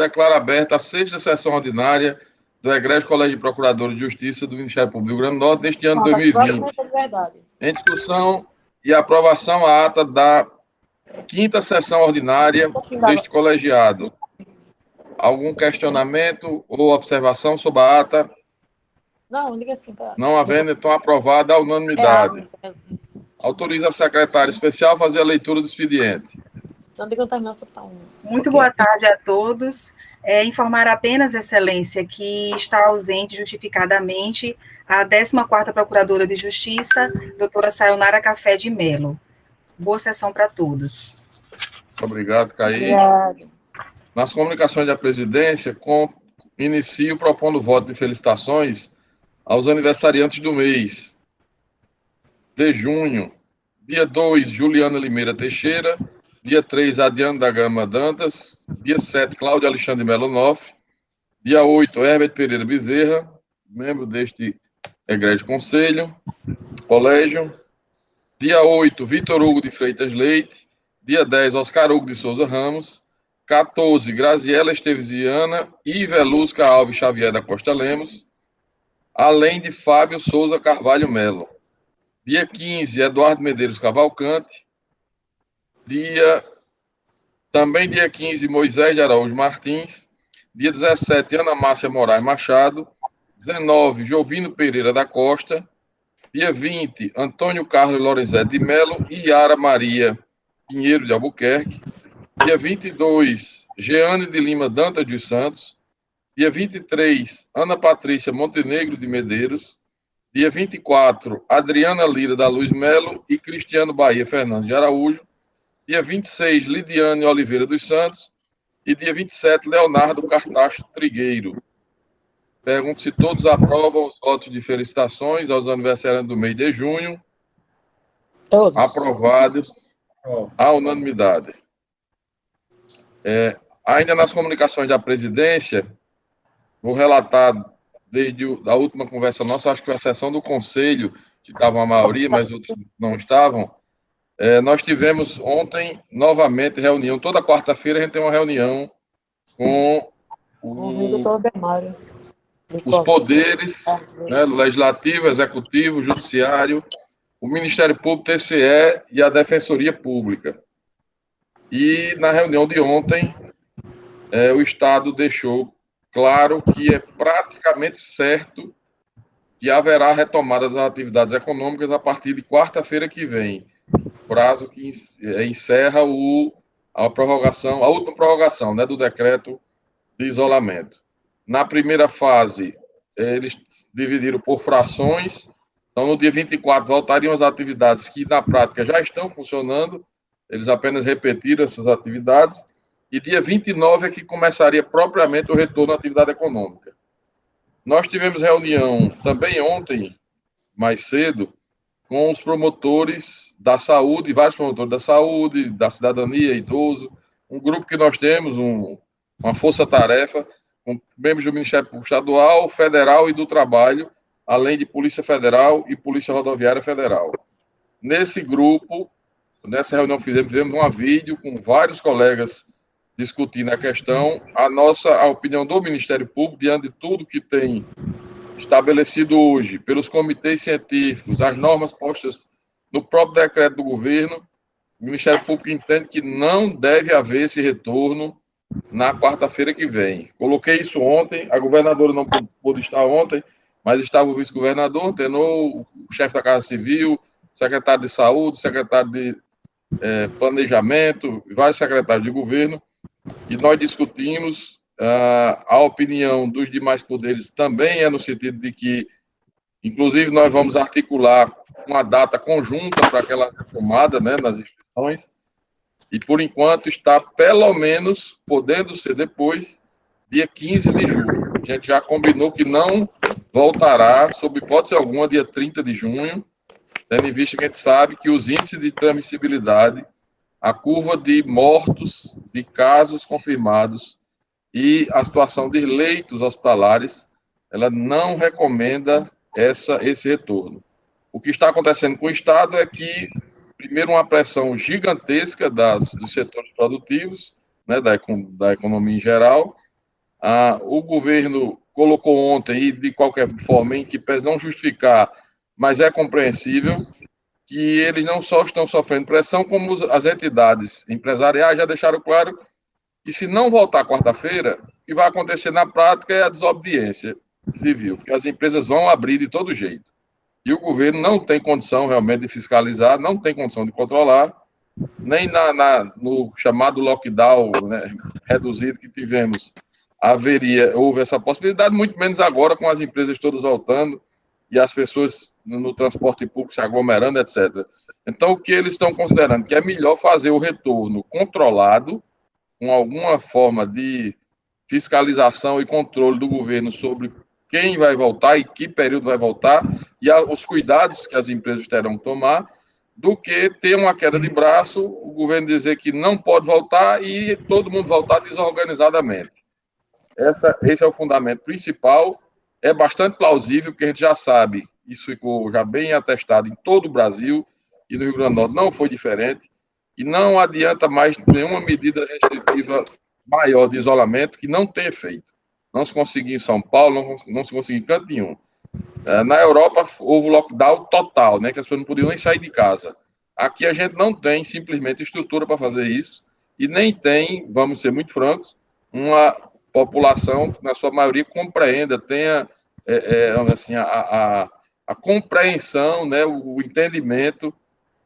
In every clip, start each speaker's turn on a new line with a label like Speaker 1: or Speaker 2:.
Speaker 1: declaro aberta a sexta sessão ordinária do Egrégio Colégio de Procuradores de Justiça do Ministério Público do Rio Grande do Norte neste ano de 2020. Em discussão e aprovação a ata da quinta sessão ordinária deste colegiado. Algum questionamento ou observação sobre a ata?
Speaker 2: Não, liga assim.
Speaker 1: Não havendo, então, aprovada a unanimidade. Autoriza a secretária especial a fazer a leitura do expediente.
Speaker 3: Muito boa tarde a todos. Informar apenas, Excelência, que está ausente justificadamente a 14ª Procuradora de Justiça, doutora Sayonara Café de Melo. Boa sessão para todos.
Speaker 1: Obrigado, Caí.
Speaker 2: Obrigado.
Speaker 1: Nas comunicações da presidência, inicio propondo voto de felicitações aos aniversariantes do mês de junho. Dia 2, Juliana Limeira Teixeira. Dia 3, Adiano da Gama Dantas. Dia 7, Cláudio Alexandre Melo Noff. Dia 8, Herbert Pereira Bezerra, membro deste Egrégio Conselho, Colégio. Dia 8, Vitor Hugo de Freitas Leite. Dia 10, Oscar Hugo de Souza Ramos. 14, Graziela Esteviziana e Velusca Alves Xavier da Costa Lemos. Além de Fábio Souza Carvalho Melo. Dia 15, Eduardo Medeiros Cavalcante. Também dia 15, Moisés de Araújo Martins. Dia 17, Ana Márcia Moraes Machado. 19, Jovino Pereira da Costa. Dia 20, Antônio Carlos Lorenzetti de Melo e Yara Maria Pinheiro de Albuquerque. Dia 22, Jeane de Lima Dantas dos Santos. Dia 23, Ana Patrícia Montenegro de Medeiros. Dia 24, Adriana Lira da Luz Melo e Cristiano Bahia Fernandes de Araújo. Dia 26, Lidiane Oliveira dos Santos. E dia 27, Leonardo Cartacho Trigueiro. Pergunto se todos aprovam os votos de felicitações aos aniversariantes do mês de junho.
Speaker 2: Todos.
Speaker 1: Aprovados à unanimidade. Ainda nas comunicações da presidência, vou relatar desde a última conversa nossa, acho que foi a sessão do Conselho, que estavam a maioria, mas outros não estavam. Nós tivemos ontem, novamente, reunião. Toda quarta-feira a gente tem uma reunião com os poderes, né, legislativo, executivo, judiciário, o Ministério Público, TCE e a Defensoria Pública. E na reunião de ontem, o Estado deixou claro que é praticamente certo que haverá retomada das atividades econômicas a partir de quarta-feira que vem, prazo que encerra a última prorrogação, né, do decreto de isolamento. Na primeira fase, eles dividiram por frações. Então, no dia 24, voltariam as atividades que, na prática, já estão funcionando. Eles apenas repetiram essas atividades. E dia 29 é que começaria propriamente o retorno à atividade econômica. Nós tivemos reunião também ontem, mais cedo, com os promotores da saúde, vários promotores da saúde, da cidadania, idoso, um grupo que nós temos, uma força-tarefa, com membros do Ministério Público Estadual, Federal e do Trabalho, além de Polícia Federal e Polícia Rodoviária Federal. Nesse grupo, nessa reunião que fizemos um vídeo com vários colegas discutindo a questão, a opinião do Ministério Público, diante de tudo que tem estabelecido hoje pelos comitês científicos, as normas postas no próprio decreto do governo, o Ministério Público entende que não deve haver esse retorno na quarta-feira que vem. Coloquei isso ontem, a governadora não pôde estar ontem, mas estava o vice-governador, antenou o chefe da Casa Civil, secretário de Saúde, secretário de Planejamento, vários secretários de governo, e nós discutimos. A opinião dos demais poderes também é no sentido de que, inclusive, nós vamos articular uma data conjunta para aquela retomada, né, nas instituições, e, por enquanto, está, pelo menos, podendo ser depois, dia 15 de julho. A gente já combinou que não voltará, sob hipótese alguma, dia 30 de junho, tendo em vista que a gente sabe que os índices de transmissibilidade, a curva de mortos, de casos confirmados e a situação de leitos hospitalares, ela não recomenda esse retorno. O que está acontecendo com o Estado é que, primeiro, uma pressão gigantesca dos setores produtivos, né, da economia em geral, O governo colocou ontem, e de qualquer forma, em que pese não justificar, mas é compreensível, que eles não só estão sofrendo pressão, como as entidades empresariais já deixaram claro que se não voltar quarta-feira, o que vai acontecer na prática é a desobediência civil, que as empresas vão abrir de todo jeito. E o governo não tem condição realmente de fiscalizar, não tem condição de controlar, nem no chamado lockdown, né, reduzido que tivemos, houve essa possibilidade, muito menos agora com as empresas todas voltando e as pessoas no transporte público se aglomerando, etc. Então, o que eles estão considerando? Que é melhor fazer o retorno controlado, com alguma forma de fiscalização e controle do governo sobre quem vai voltar e que período vai voltar, e os cuidados que as empresas terão que tomar, do que ter uma queda de braço, o governo dizer que não pode voltar e todo mundo voltar desorganizadamente. Esse é o fundamento principal. É bastante plausível, porque a gente já sabe, isso ficou já bem atestado em todo o Brasil, e no Rio Grande do Norte não foi diferente, e não adianta mais nenhuma medida restritiva maior de isolamento que não tem efeito. Não se conseguiu em São Paulo, não se conseguiu em canto nenhum. Na Europa houve lockdown total, né, que as pessoas não podiam nem sair de casa. Aqui a gente não tem simplesmente estrutura para fazer isso, e nem tem, vamos ser muito francos, uma população que, na sua maioria, compreenda, tenha assim, a compreensão, né, o entendimento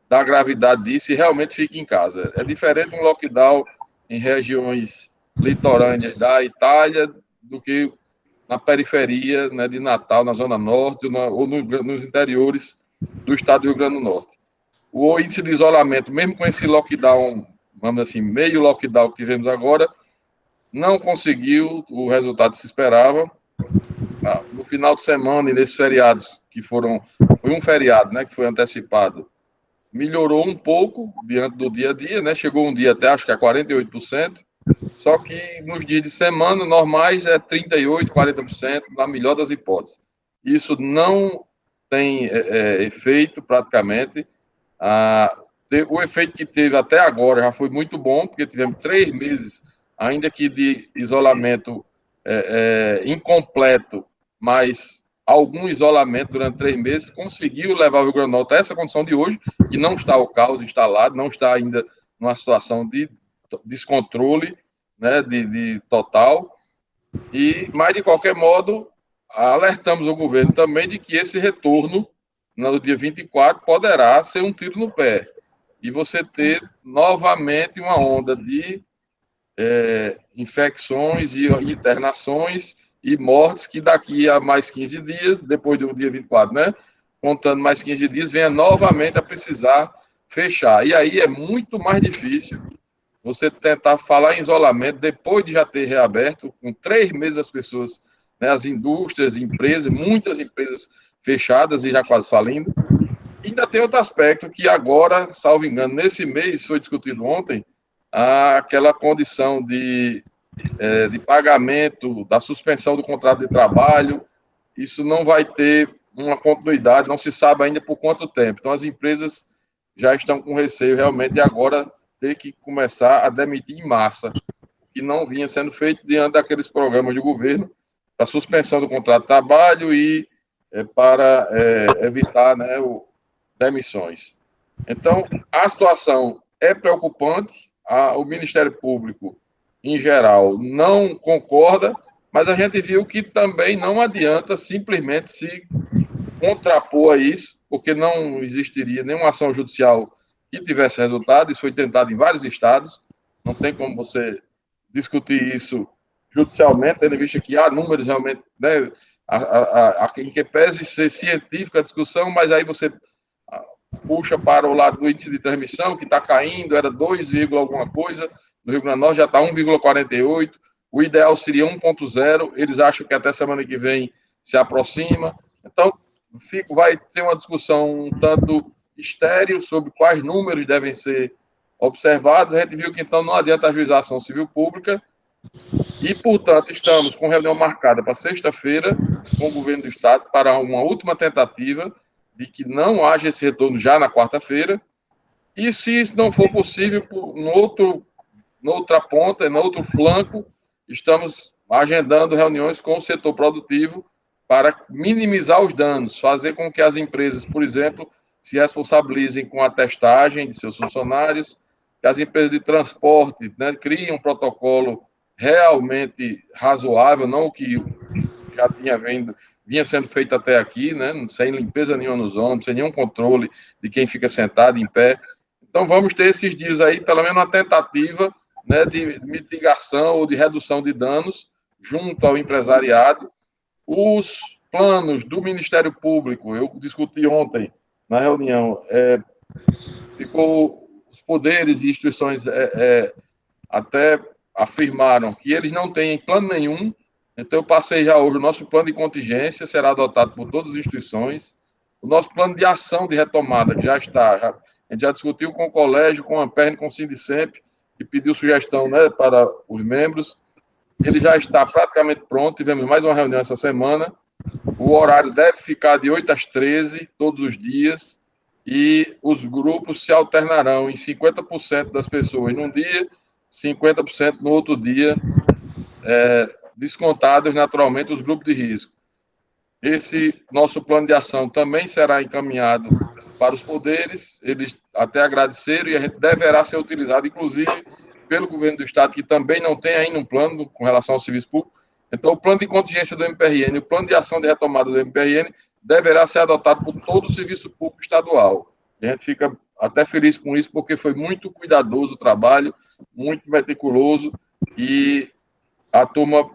Speaker 1: da gravidade disso e realmente fique em casa. É diferente um lockdown em regiões litorâneas da Itália do que na periferia, né, de Natal, na Zona Norte ou nos interiores do estado do Rio Grande do Norte. O índice de isolamento, mesmo com esse lockdown, vamos assim, meio lockdown que tivemos agora, não conseguiu o resultado que se esperava. No final de semana e nesses feriados, foi um feriado, né, que foi antecipado, melhorou um pouco diante do dia a dia, né? Chegou um dia até, acho que é 48%, só que nos dias de semana normais é 38%, 40%, na melhor das hipóteses. Isso não tem efeito praticamente. O efeito que teve até agora já foi muito bom, porque tivemos 3 meses, ainda que de isolamento incompleto, mas algum isolamento durante 3 meses, conseguiu levar o Rio Grande do Norte a essa condição de hoje, que não está o caos instalado, não está ainda numa situação de descontrole, né, de total, mas de qualquer modo, alertamos o governo também de que esse retorno, no dia 24, poderá ser um tiro no pé, e você ter novamente uma onda de infecções e internações e mortes, que daqui a mais 15 dias, depois do dia 24, né, contando mais 15 dias, venha novamente a precisar fechar. E aí é muito mais difícil você tentar falar em isolamento depois de já ter reaberto, com 3 meses as pessoas, né, as indústrias, empresas, muitas empresas fechadas e já quase falindo. E ainda tem outro aspecto que agora, salvo engano, nesse mês, foi discutido ontem, aquela condição de pagamento, da suspensão do contrato de trabalho. Isso não vai ter uma continuidade, não se sabe ainda por quanto tempo. Então, as empresas já estão com receio realmente de agora ter que começar a demitir em massa, que não vinha sendo feito diante daqueles programas de governo para suspensão do contrato de trabalho e para evitar, né, demissões. Então, a situação é preocupante. O Ministério Público, em geral, não concorda, mas a gente viu que também não adianta simplesmente se contrapor a isso, porque não existiria nenhuma ação judicial que tivesse resultado. Isso foi tentado em vários estados, não tem como você discutir isso judicialmente, tendo visto que há números realmente, né, em que pese ser científica a discussão, mas aí você puxa para o lado do índice de transmissão, que está caindo, era 2, alguma coisa, no Rio Grande do Norte já está 1,48, o ideal seria 1,0, eles acham que até semana que vem se aproxima. Então, vai ter uma discussão um tanto estéril sobre quais números devem ser observados. A gente viu que, então, não adianta ajuizar a ação civil pública e, portanto, estamos com reunião marcada para sexta-feira com o governo do Estado para uma última tentativa de que não haja esse retorno já na quarta-feira, e se isso não for possível, no outra ponta, no outro flanco, estamos agendando reuniões com o setor produtivo para minimizar os danos, fazer com que as empresas, por exemplo, se responsabilizem com a testagem de seus funcionários, que as empresas de transporte, né, criem um protocolo realmente razoável, não o que já vinha sendo feito até aqui, né, sem limpeza nenhuma nos ônibus, sem nenhum controle de quem fica sentado em pé. Então, vamos ter esses dias aí, pelo menos uma tentativa, né, de mitigação ou de redução de danos junto ao empresariado. Os planos do Ministério Público, eu discuti ontem na reunião, os poderes e instituições até afirmaram que eles não têm plano nenhum, então eu passei já hoje, o nosso plano de contingência será adotado por todas as instituições, o nosso plano de ação de retomada, que já está, a gente já discutiu com o colégio, com a Amperne, com o Sindicemp, e pediu sugestão, né, para os membros, ele já está praticamente pronto, tivemos mais uma reunião essa semana, o horário deve ficar de 8 às 13, todos os dias, e os grupos se alternarão em 50% das pessoas num dia, 50% no outro dia, descontados naturalmente os grupos de risco. Esse nosso plano de ação também será encaminhado para os poderes, eles até agradeceram, e a gente deverá ser utilizado, inclusive, pelo governo do Estado, que também não tem ainda um plano com relação ao serviço público. Então, o plano de contingência do MPRN, o plano de ação de retomada do MPRN, deverá ser adotado por todo o serviço público estadual. E a gente fica até feliz com isso, porque foi muito cuidadoso o trabalho, muito meticuloso, e a turma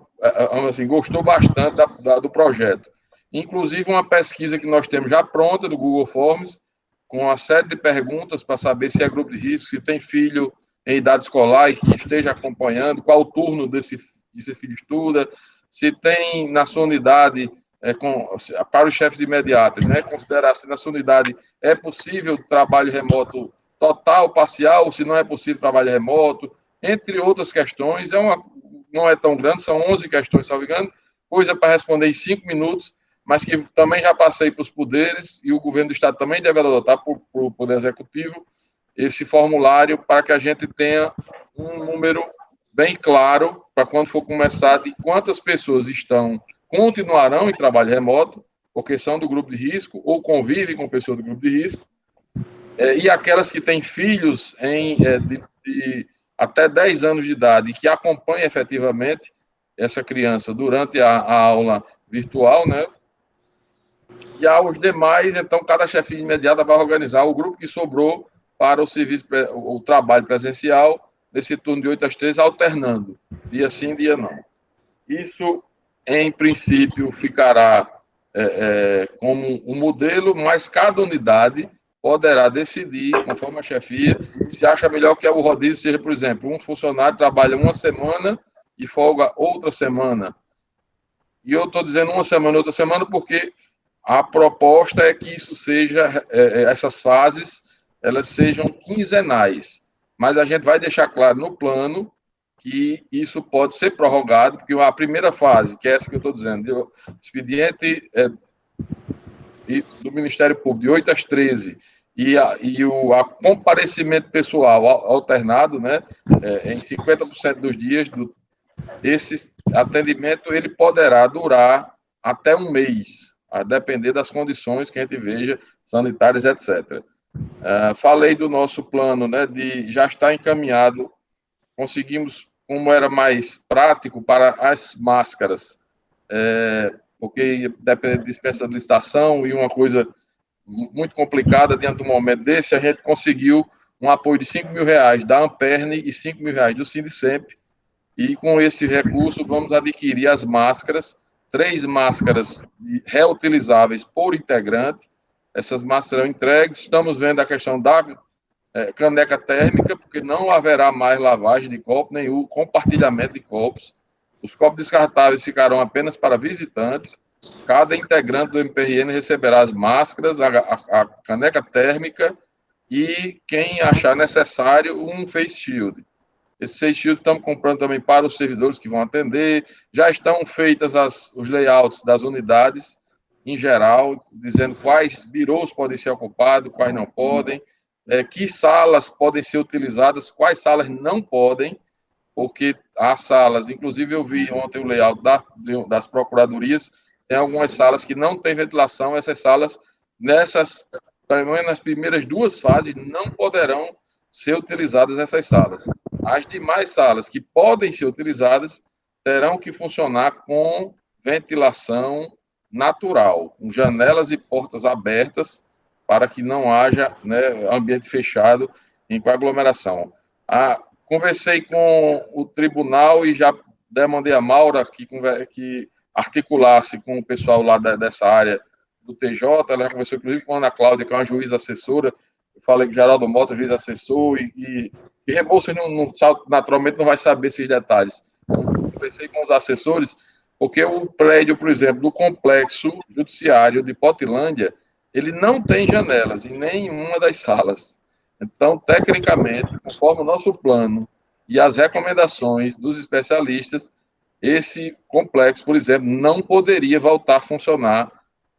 Speaker 1: assim, gostou bastante do projeto. Inclusive, uma pesquisa que nós temos já pronta do Google Forms, com uma série de perguntas para saber se é grupo de risco, se tem filho em idade escolar e que esteja acompanhando, qual o turno desse filho estuda, se tem na sua unidade, para os chefes imediatos, né, considerar se na sua unidade é possível trabalho remoto total, parcial, ou se não é possível trabalho remoto, entre outras questões. Não é tão grande, são 11 questões, salvo engano, coisa para responder em 5 minutos, mas que também já passei para os poderes, e o governo do Estado também deve adotar para o Poder Executivo esse formulário para que a gente tenha um número bem claro para quando for começar de quantas pessoas continuarão em trabalho remoto, porque são do grupo de risco, ou convivem com pessoas do grupo de risco, e aquelas que têm filhos de até 10 anos de idade e que acompanham efetivamente essa criança durante a aula virtual, né? E aos demais, então, cada chefe imediata vai organizar o grupo que sobrou para o trabalho presencial, nesse turno de 8 às 13, alternando, dia sim, dia não. Isso, em princípio, ficará como um modelo, mas cada unidade poderá decidir, conforme a chefia, se acha melhor que o rodízio seja, por exemplo, um funcionário trabalha uma semana e folga outra semana. E eu estou dizendo uma semana, outra semana, porque a proposta é que isso seja, essas fases, elas sejam quinzenais. Mas a gente vai deixar claro no plano que isso pode ser prorrogado, porque a primeira fase, que é essa que eu estou dizendo, do expediente do Ministério Público, de 8 às 13, e o comparecimento pessoal alternado, né, em 50% dos dias, esse atendimento ele poderá durar até um mês, a depender das condições que a gente veja, sanitárias, etc. Falei do nosso plano, né, já está encaminhado, conseguimos, como era mais prático, para as máscaras, porque depende de dispensa de licitação e uma coisa muito complicada diante do momento desse, a gente conseguiu um apoio de R$5.000 da Amperne e R$5.000 do Sindicemp, e com esse recurso vamos adquirir as máscaras, 3 máscaras reutilizáveis por integrante. Essas máscaras serão entregues. Estamos vendo a questão da caneca térmica, porque não haverá mais lavagem de copo, nem o compartilhamento de copos. Os copos descartáveis ficarão apenas para visitantes. Cada integrante do MPRN receberá as máscaras, a caneca térmica e, quem achar necessário, um face shield. Esses face shields estamos comprando também para os servidores que vão atender. Já estão feitas os layouts das unidades, em geral, dizendo quais birôs podem ser ocupados, quais não podem, que salas podem ser utilizadas, quais salas não podem. porque há salas, inclusive eu vi ontem o layout das procuradorias, tem algumas salas que não têm ventilação, essas salas, pelo menos nas primeiras 2 fases, não poderão ser utilizadas essas salas. As demais salas que podem ser utilizadas terão que funcionar com ventilação natural, com janelas e portas abertas, para que não haja, né, ambiente fechado em aglomeração. Conversei com o tribunal e já demandei a Maura que articulasse com o pessoal lá dessa área do TJ. Ela conversou, inclusive, com a Ana Cláudia, que é uma juíza assessora. Eu falei que Geraldo Mota, juiz assessor, e Rebouças, naturalmente, não vai saber esses detalhes. Conversei com os assessores, porque o prédio, por exemplo, do complexo judiciário de Potilândia, ele não tem janelas em nenhuma das salas. Então, tecnicamente, conforme o nosso plano e as recomendações dos especialistas, esse complexo, por exemplo, não poderia voltar a funcionar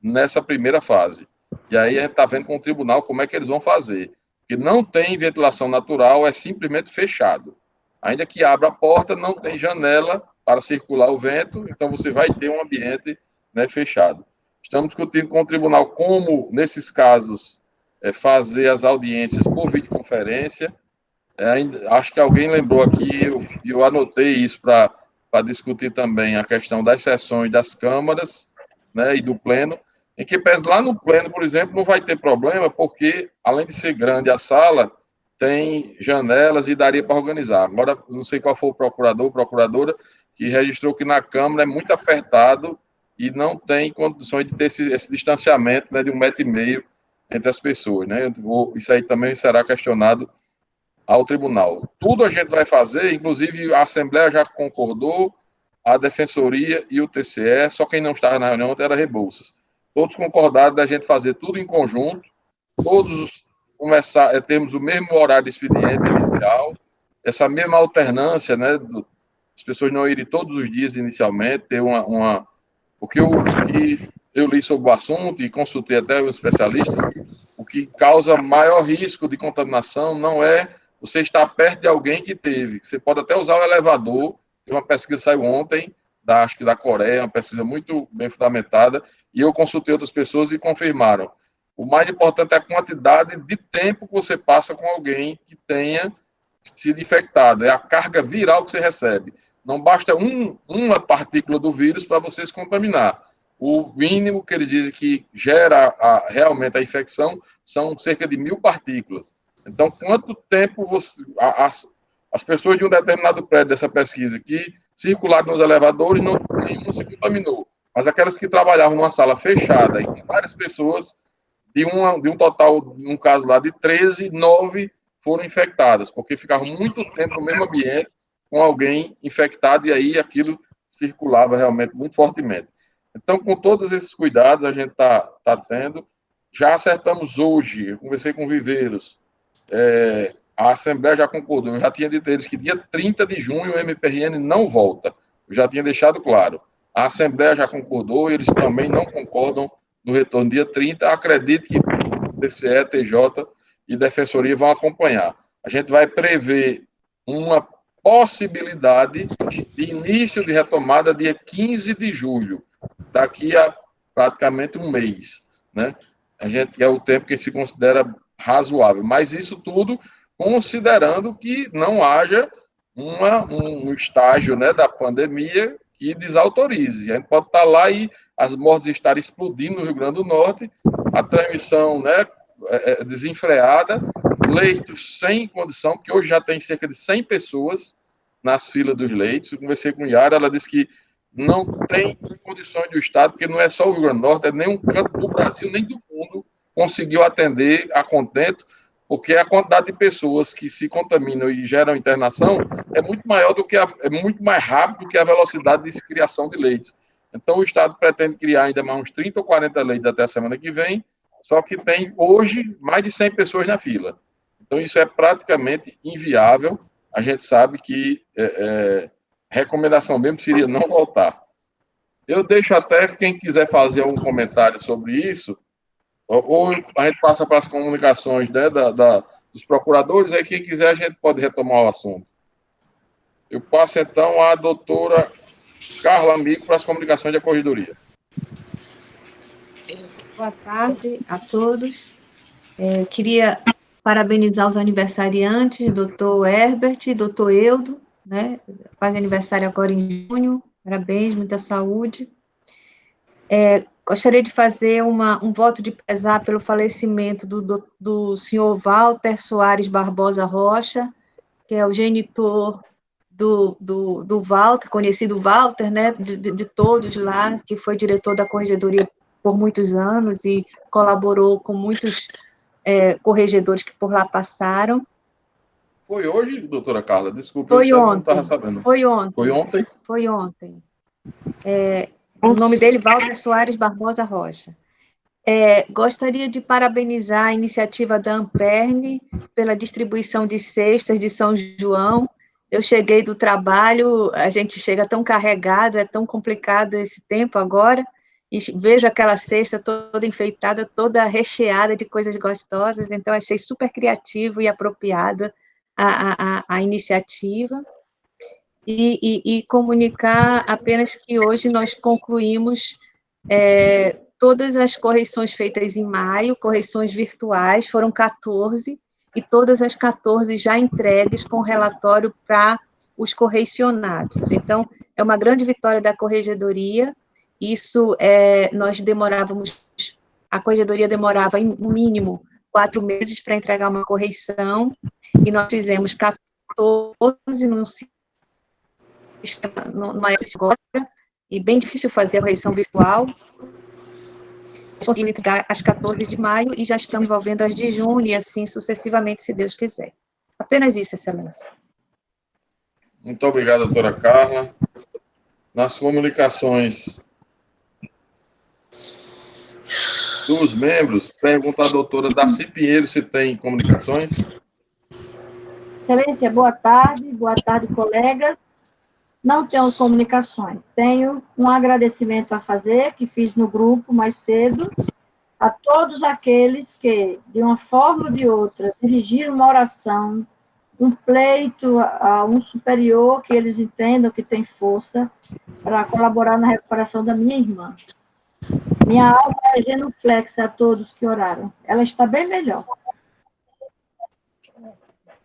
Speaker 1: nessa primeira fase. E aí a gente está vendo com o tribunal como é que eles vão fazer. Porque não tem ventilação natural, é simplesmente fechado. Ainda que abra a porta, não tem janela para circular o vento, então você vai ter um ambiente, né, fechado. Estamos discutindo com o tribunal como, nesses casos, fazer as audiências por videoconferência. Acho que alguém lembrou aqui, eu anotei isso para discutir também a questão das sessões das câmaras, né, e do pleno, em que lá no pleno, por exemplo, não vai ter problema, porque, além de ser grande a sala, tem janelas e daria para organizar. Agora, não sei qual foi o procurador, procuradora, que registrou que na Câmara é muito apertado e não tem condições de ter esse distanciamento, né, de 1,5 metro entre as pessoas, né? Isso aí também será questionado ao tribunal. Tudo a gente vai fazer, inclusive a Assembleia já concordou, a Defensoria e o TCE, só quem não estava na reunião era Rebouças. Todos concordaram da gente fazer tudo em conjunto, todos termos o mesmo horário de expediente inicial, essa mesma alternância, né, as pessoas não irem todos os dias inicialmente, ter porque o que eu li sobre o assunto e consultei até os especialistas, o que causa maior risco de contaminação não é você estar perto de alguém que teve. Você pode até usar o elevador. Uma pesquisa saiu ontem, acho que da Coreia, uma pesquisa muito bem fundamentada, e eu consultei outras pessoas e confirmaram. O mais importante é a quantidade de tempo que você passa com alguém que tenha sido infectado. É a carga viral que você recebe. Não basta uma partícula do vírus para você se contaminar. O mínimo que eles dizem que gera realmente a infecção são cerca de 1.000 partículas. Então, quanto tempo as pessoas de um determinado prédio dessa pesquisa que circularam nos elevadores, nenhuma se contaminou. Mas aquelas que trabalhavam numa sala fechada e com várias pessoas, de um total, num caso lá, de 13, 9 foram infectadas, porque ficavam muito tempo no mesmo ambiente com alguém infectado e aí aquilo circulava realmente muito fortemente. Então, com todos esses cuidados, a gente está tendo. Já acertamos hoje, eu conversei com o Viveiros, a Assembleia já concordou, eu já tinha dito a eles que dia 30 de junho o MPRN não volta, eu já tinha deixado claro. A Assembleia já concordou, eles também não concordam no retorno dia 30, acredito que TCE, TJ e Defensoria vão acompanhar. A gente vai prever uma possibilidade de início de retomada dia 15 de julho, daqui a praticamente um mês, né? A gente é o tempo que se considera razoável, mas isso tudo considerando que não haja um estágio, né, da pandemia que desautorize. A gente pode estar lá e as mortes estarem explodindo no Rio Grande do Norte, a transmissão, né, desenfreada, leitos sem condição, porque hoje já tem cerca de 100 pessoas nas filas dos leitos. Eu conversei com a Yara, ela disse que não tem condições do Estado, porque não é só o Rio Grande do Norte, é nenhum canto do Brasil, nem do mundo, conseguiu atender a contento, porque a quantidade de pessoas que se contaminam e geram internação é muito maior é muito mais rápido do que a velocidade de criação de leitos. Então, o Estado pretende criar ainda mais uns 30 ou 40 leitos até a semana que vem, só que tem hoje mais de 100 pessoas na fila. Então, isso é praticamente inviável. A gente sabe que recomendação mesmo seria não voltar. Eu deixo até quem quiser fazer um comentário sobre isso, ou a gente passa para as comunicações, né, dos procuradores, aí quem quiser a gente pode retomar o assunto. Eu passo, então, à doutora Carla Amigo para as comunicações da Corregedoria.
Speaker 4: Boa tarde a todos. Queria parabenizar os aniversariantes, doutor Herbert e doutor Eudo, né? Faz aniversário agora em junho. Parabéns, muita saúde. Gostaria de fazer um voto de pesar pelo falecimento do senhor Walter Soares Barbosa Rocha, que é o genitor do Walter, conhecido Walter, né, de todos lá, que foi diretor da Corregedoria por muitos anos e colaborou com muitos corregedores que por lá passaram.
Speaker 1: Foi hoje, doutora Carla? Desculpe,
Speaker 4: Foi
Speaker 1: eu
Speaker 4: ontem.
Speaker 1: não estava sabendo.
Speaker 4: Foi ontem.
Speaker 1: Foi ontem?
Speaker 4: Foi ontem. O nome dele, Walter Soares Barbosa Rocha. Gostaria de parabenizar a iniciativa da Amperne pela distribuição de cestas de São João. Eu cheguei do trabalho, a gente chega tão carregado, é tão complicado esse tempo agora, e vejo aquela cesta toda enfeitada, toda recheada de coisas gostosas, então achei super criativo e apropriada a iniciativa. E comunicar apenas que hoje nós concluímos todas as correções feitas em maio, correções virtuais, foram 14, e todas as 14 já entregues com relatório para os correcionados. Então, é uma grande vitória da Corregedoria. Isso, nós demorávamos, a Corregedoria demorava, em mínimo, 4 meses para entregar uma correção, e nós fizemos 14 no sistema, numa época agora, e bem difícil fazer a correção virtual. Conseguimos entregar as 14 de maio e já estamos envolvendo as de junho e assim sucessivamente, se Deus quiser. Apenas isso, Excelência.
Speaker 1: Muito obrigado, doutora Carla. Nas comunicações dos membros, pergunta a doutora Darcy Pinheiro se tem comunicações.
Speaker 5: Excelência, boa tarde, colegas. Não tenho comunicações. Tenho um agradecimento a fazer, que fiz no grupo mais cedo, a todos aqueles que, de uma forma ou de outra, dirigiram uma oração, um pleito a um superior que eles entendam que tem força para colaborar na recuperação da minha irmã. Minha alma é genuflexa a todos que oraram. Ela está bem melhor.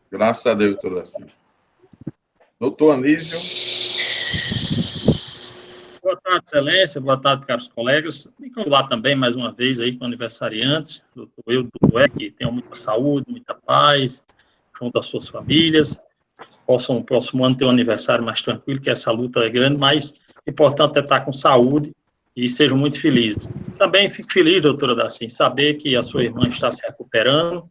Speaker 1: Graças a Deus, doutora Darcy. Doutor Anísio.
Speaker 6: Boa tarde, Excelência. Boa tarde, caros colegas. E convidar também, mais uma vez, aí com aniversariantes, doutor Eudo, que tenham muita saúde, muita paz, junto às suas famílias, possam no próximo ano ter um aniversário mais tranquilo, que essa luta é grande, mas o importante é estar com saúde e sejam muito felizes. Também fico feliz, doutora Darcy, em saber que a sua irmã está se recuperando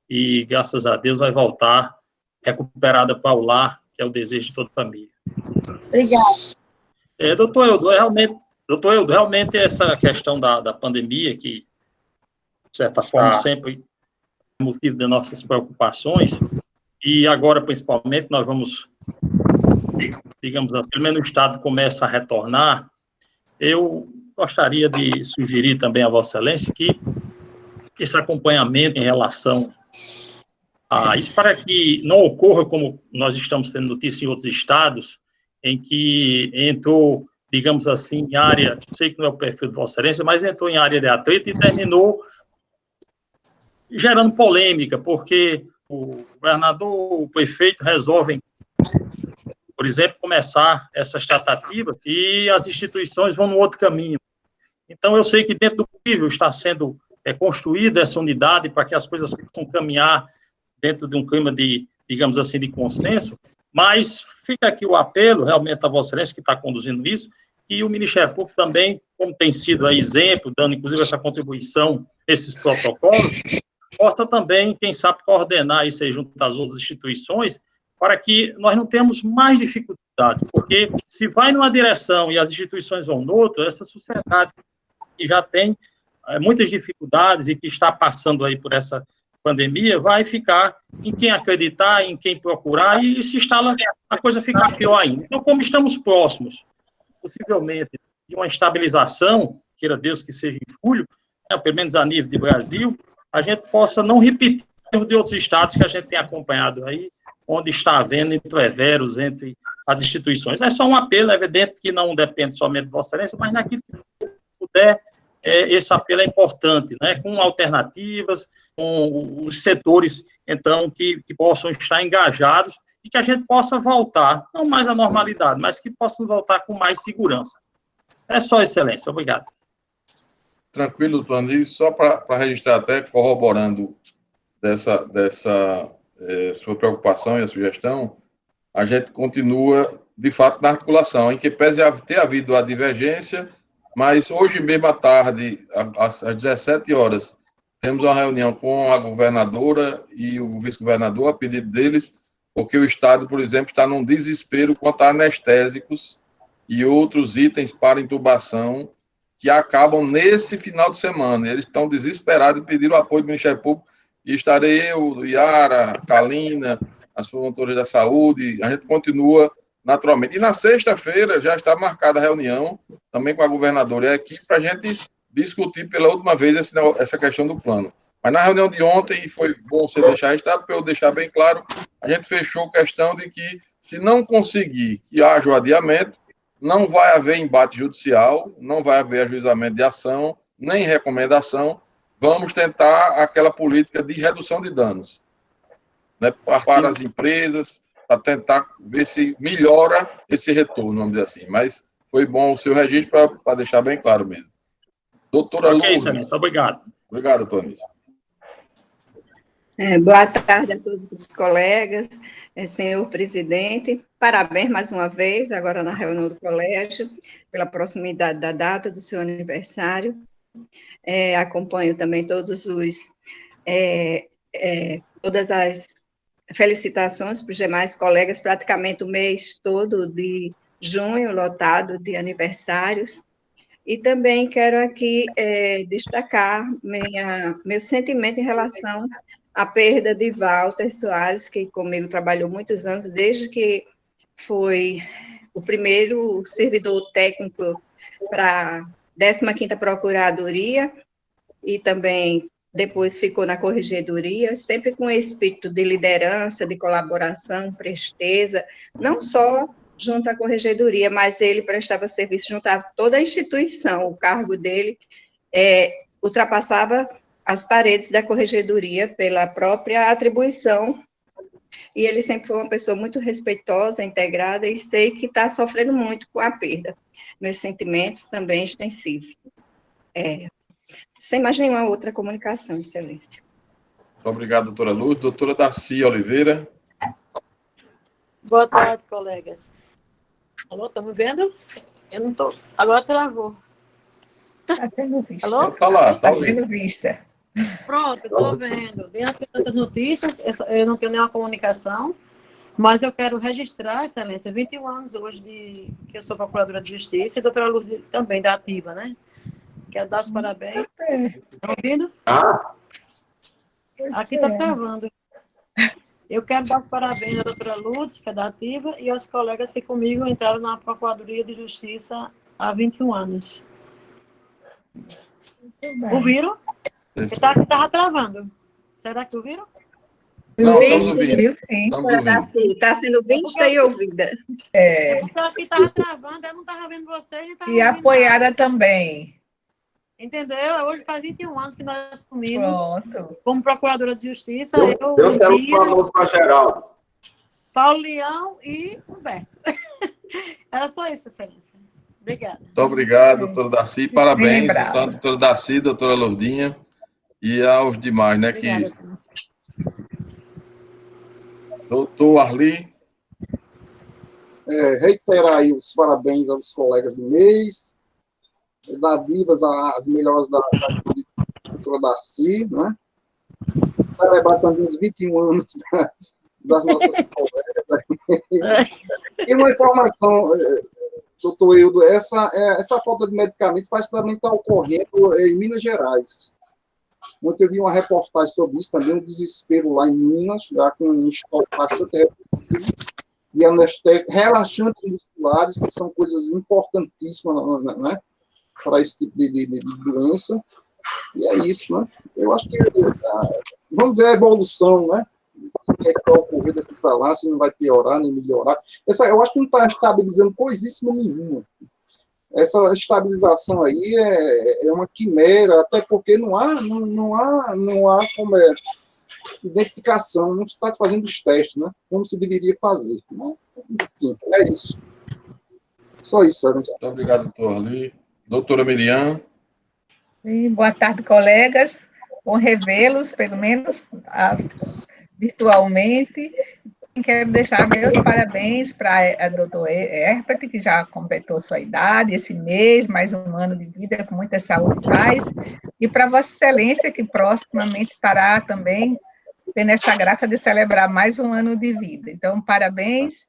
Speaker 6: e, graças a Deus, vai voltar recuperada para o lar, que é o desejo de toda a família.
Speaker 5: Obrigada.
Speaker 6: Doutor Eudo, realmente essa questão da pandemia, que, de certa forma, sempre é motivo de nossas preocupações, e agora, principalmente, nós vamos, digamos assim, pelo menos o Estado começa a retornar. Eu gostaria de sugerir também a Vossa Excelência que esse acompanhamento em relação a isso, para que não ocorra como nós estamos tendo notícia em outros estados, em que entrou, digamos assim, em área, sei que não é o perfil de Vossa Excelência, mas entrou em área de atrito e terminou gerando polêmica, porque o governador, o prefeito resolvem, por exemplo, começar essas tratativas e as instituições vão no outro caminho. Então, eu sei que dentro do possível está sendo construída essa unidade para que as coisas possam caminhar dentro de um clima de, digamos assim, de consenso, mas fica aqui o apelo, realmente, a Vossa Excelência, que está conduzindo isso, que o Ministério Público também, como tem sido aí exemplo, dando, inclusive, essa contribuição, esses protocolos, possa também, quem sabe, coordenar isso aí junto às outras instituições, para que nós não tenhamos mais dificuldades, porque se vai numa direção e as instituições vão noutra, essa sociedade que já tem muitas dificuldades e que está passando aí por essa pandemia, vai ficar em quem acreditar, em quem procurar, e se instala, a coisa fica pior ainda. Então, como estamos próximos, possivelmente, de uma estabilização, queira Deus que seja em julho, pelo menos a nível de Brasil, a gente possa não repetir de outros estados que a gente tem acompanhado aí, onde está havendo entreveros entre as instituições. É só um apelo, é evidente que não depende somente de Vossa Excelência, mas naquilo que puder, esse apelo é importante, né, com alternativas, com os setores, então, que possam estar engajados e que a gente possa voltar, não mais à normalidade, mas que possam voltar com mais segurança. É só, Excelência. Obrigado.
Speaker 1: Tranquilo, doutor Anísio, só para registrar, até corroborando dessa sua preocupação e a sugestão, a gente continua, de fato, na articulação, em que pese ter havido a divergência, mas hoje mesmo à tarde, às 17 horas, temos uma reunião com a governadora e o vice-governador, a pedido deles, porque o Estado, por exemplo, está num desespero quanto a anestésicos e outros itens para intubação que acabam nesse final de semana. Eles estão desesperados e pediram o apoio do Ministério Público, e estarei eu, Yara, Kalina, as promotoras da saúde, a gente continua naturalmente. E na sexta-feira já está marcada a reunião, também com a governadora e a equipe, para a gente discutir pela última vez essa questão do plano. Mas na reunião de ontem, e foi bom você deixar registrado, para eu deixar bem claro, a gente fechou questão de que, se não conseguir que haja o adiamento, não vai haver embate judicial, não vai haver ajuizamento de ação, nem recomendação. Vamos tentar aquela política de redução de danos, né, para as empresas, para tentar ver se melhora esse retorno, vamos dizer assim. Mas foi bom o seu registro para deixar bem claro mesmo. Doutora Lourdes.
Speaker 6: Excelente. Obrigado.
Speaker 1: Obrigado, doutor Anísio.
Speaker 7: Boa tarde a todos os colegas, senhor presidente. Parabéns mais uma vez, agora na reunião do colégio, pela proximidade da data do seu aniversário. Acompanho também todas as felicitações para os demais colegas, praticamente o mês todo de junho, lotado de aniversários. E também quero aqui destacar meu sentimento em relação à perda de Walter Soares, que comigo trabalhou muitos anos, desde que foi o primeiro servidor técnico para a 15ª Procuradoria, e também depois ficou na Corregedoria, sempre com espírito de liderança, de colaboração, presteza, não só junto à Corregedoria, mas ele prestava serviço junto a toda a instituição. O cargo dele ultrapassava as paredes da Corregedoria pela própria atribuição, e ele sempre foi uma pessoa muito respeitosa, integrada, e sei que está sofrendo muito com a perda. Meus sentimentos também extensivos. Sem mais nenhuma outra comunicação, Excelência.
Speaker 1: Muito obrigado, doutora Lourdes. Doutora Darcy Oliveira.
Speaker 2: Boa tarde, colegas. Alô, estão me vendo? Eu não estou. Agora travou.
Speaker 8: Está sendo vista.
Speaker 2: Alô?
Speaker 1: Está
Speaker 8: sendo vista.
Speaker 2: Pronto, estou vendo. Diante de tantas notícias, eu não tenho nenhuma comunicação, mas eu quero registrar, Excelência, 21 anos hoje que eu sou procuradora de Justiça, e a doutora Lourdes também da Ativa, né? Quero dar os parabéns. Estão ouvindo? Aqui está travando. Eu quero dar os parabéns à doutora Lourdes, que é da Ativa, e aos colegas que comigo entraram na Procuradoria de Justiça há 21 anos. Ouviram? Estava travando. Será que ouviram?
Speaker 1: Não, estamos ouvindo.
Speaker 8: Sim.
Speaker 7: Está sendo vista e ouvida.
Speaker 2: Porque aqui estava travando, eu não estava vendo vocês.
Speaker 8: E apoiada também.
Speaker 2: Entendeu? Hoje faz 21 anos que nós assumimos como procuradora de Justiça.
Speaker 9: Eu saludo para almoço para Geraldo.
Speaker 2: Paulo Leão e Humberto. Era só isso, Excelência. Obrigada.
Speaker 1: Muito obrigado, doutora Darcy. Parabéns, tanto a doutora Darcy, doutora Lourdinha, e aos demais, né?
Speaker 2: Obrigada,
Speaker 1: Doutor Arli.
Speaker 9: Reiterar aí os parabéns aos colegas do mês, dar vivas as melhores da doutora Darcy, né? Celebrar também os 21 anos das nossas colegas. E uma informação, doutor Hildo, essa falta de medicamentos parece que também está ocorrendo em Minas Gerais. Ontem eu vi uma reportagem sobre isso também, um desespero lá em Minas, já com um estoque bastante reduzido, e anestésicos, relaxantes musculares, que são coisas importantíssimas, né, para esse tipo de doença. E é isso, né? Eu acho que vamos ver a evolução, né, que é que vai ocorrer daqui para lá, se não vai piorar nem melhorar. Eu acho que não está estabilizando coisíssima nenhuma. Essa estabilização aí é uma quimera, até porque não há como identificação, não se está fazendo os testes, né? Como se deveria fazer. Enfim, é isso. Só isso, Ernest.
Speaker 1: Muito obrigado, doutor Ali. Doutora Miriam.
Speaker 8: E boa tarde, colegas. Bom revê-los, pelo menos virtualmente. Quero deixar meus parabéns para a doutora Herbert, que já completou sua idade esse mês, mais um ano de vida, com muita saúde e paz. E para Vossa Excelência, que proximamente estará também tendo essa graça de celebrar mais um ano de vida. Então, parabéns.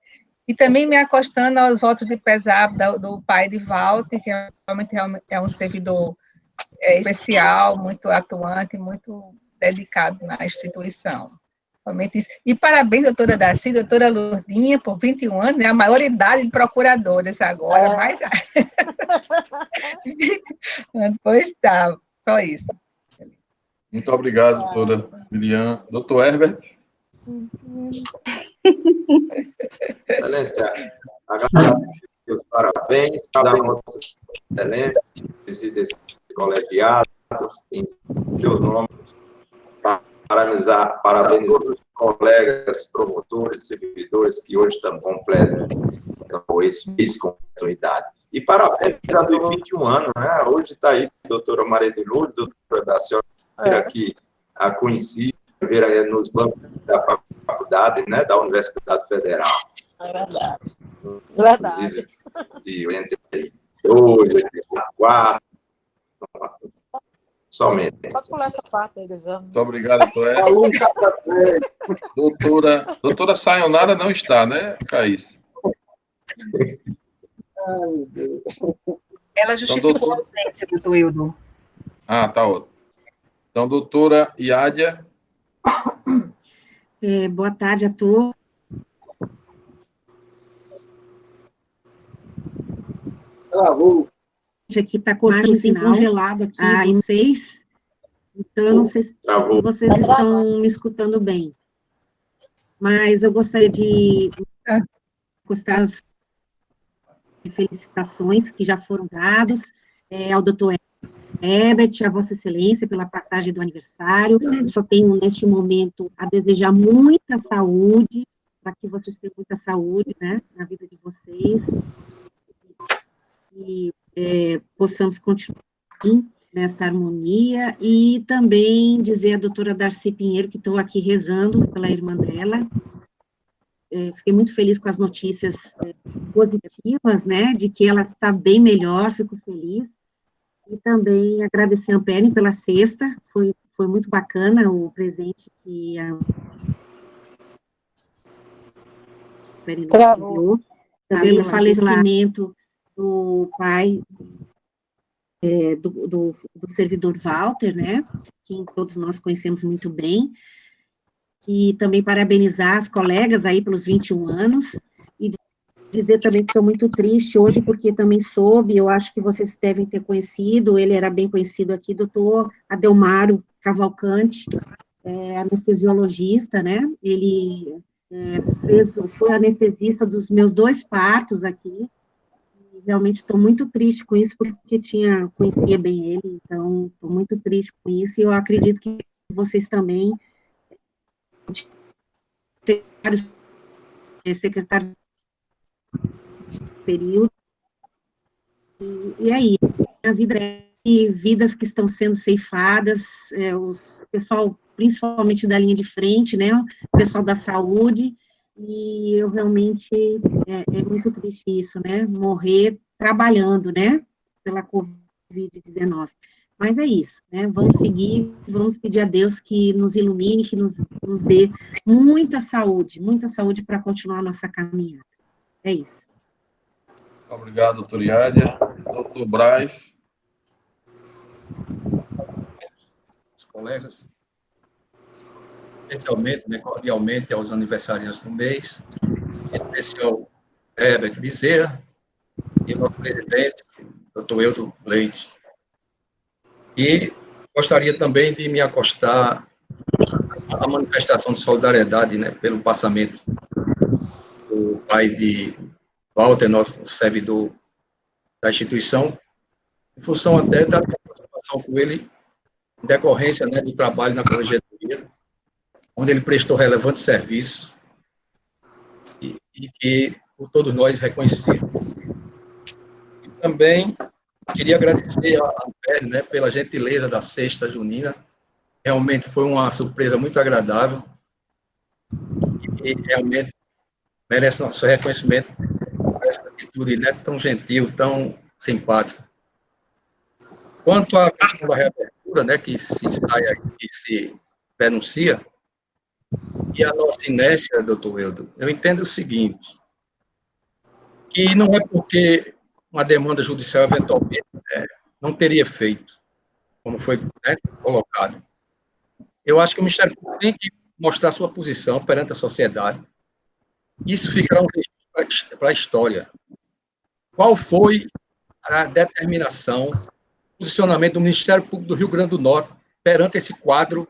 Speaker 8: E também me acostando aos votos de pesar do pai de Walter, que realmente é um servidor especial, muito atuante, muito dedicado na instituição. Somente isso. E parabéns, doutora Darcy, doutora Lourdinha, por 21 anos, é a maior idade de procuradoras agora, mas... Pois tá, só isso.
Speaker 1: Muito obrigado, doutora Miriam. Doutor Herbert.
Speaker 10: Excelência, agradeço os parabéns, da Vossa Excelência, desse colegiado, em seus nomes, parabenizar os colegas, promotores, servidores que hoje estão completos esse mês com oportunidade. E parabéns já dos 21 anos, né? Hoje está aí a doutora Maria de Lourdes, doutora da senhora, que a conheci nos bancos da faculdade, né, da Universidade Federal.
Speaker 2: É verdade. Verdade.
Speaker 10: De 82, 84, somente.
Speaker 2: Pode pular essa parte aí dos anos.
Speaker 1: Muito obrigado, doutor. Doutora Sayonara não está, né, Caís?
Speaker 3: Ela justificou a ausência, doutor Hildo.
Speaker 1: Ah, tá ótimo. Então, doutora Iádia.
Speaker 11: Boa tarde a todos.
Speaker 9: Travou.
Speaker 11: Aqui está cortando o sinal congelado aqui em vocês. Então, eu não sei se vocês estão me escutando bem. Mas eu gostaria de gostar das felicitações que já foram dados ao doutor Herbert, a Vossa Excelência, pela passagem do aniversário. Eu só tenho, neste momento, a desejar muita saúde, para que vocês tenham muita saúde, né, na vida de vocês, e possamos continuar nessa harmonia, e também dizer à doutora Darcy Pinheiro, que estou aqui rezando pela irmã dela. Fiquei muito feliz com as notícias positivas, né, de que ela está bem melhor, fico feliz. E também agradecer a Ampere pela cesta, foi muito bacana o presente que a Ampere nos enviou. Também o falecimento do pai do servidor Walter, né, que todos nós conhecemos muito bem. E também parabenizar as colegas aí pelos 21 anos, e dizer também que estou muito triste hoje, porque também soube, eu acho que vocês devem ter conhecido, ele era bem conhecido aqui, doutor Adelmaro Cavalcante, anestesiologista, né, ele foi anestesista dos meus 2 partos aqui, e realmente estou muito triste com isso, porque conhecia bem ele, então estou muito triste com isso, e eu acredito que vocês também, secretários período, e aí, a vida vidas que estão sendo ceifadas, o pessoal, principalmente da linha de frente, né, o pessoal da saúde, e eu realmente, é muito triste isso, né, morrer trabalhando, né, pela Covid-19. Mas é isso, né, vamos seguir, vamos pedir a Deus que nos ilumine, que nos dê muita saúde para continuar a nossa caminhada. É isso.
Speaker 1: Obrigado, doutor Iádia. Doutor Braz.
Speaker 12: Os colegas, especialmente, né, cordialmente aos aniversariantes do mês, em especial Herbert Bezerra e nosso presidente, doutor Hildo Leite. E gostaria também de me acostar a manifestação de solidariedade, né, pelo passamento do pai de Walter, nosso servidor da instituição, em função até da participação com ele, em decorrência, né, do trabalho na corregedoria, onde ele prestou relevante serviço e que por todos nós reconhecemos. E também queria agradecer a Ampere, né, pela gentileza da Sexta Junina. Realmente foi uma surpresa muito agradável e realmente merece nosso reconhecimento por essa atitude, né, tão gentil, tão simpática. Quanto à questão da reabertura, né, que se ensaia e se denuncia, e a nossa inércia, doutor Eudo, eu entendo o seguinte, que não é porque uma demanda judicial eventualmente não teria efeito, como foi, né, colocado. Eu acho que o Ministério Público tem que mostrar sua posição perante a sociedade. Isso ficará um registro para a história. Qual foi a determinação, o posicionamento do Ministério Público do Rio Grande do Norte perante esse quadro,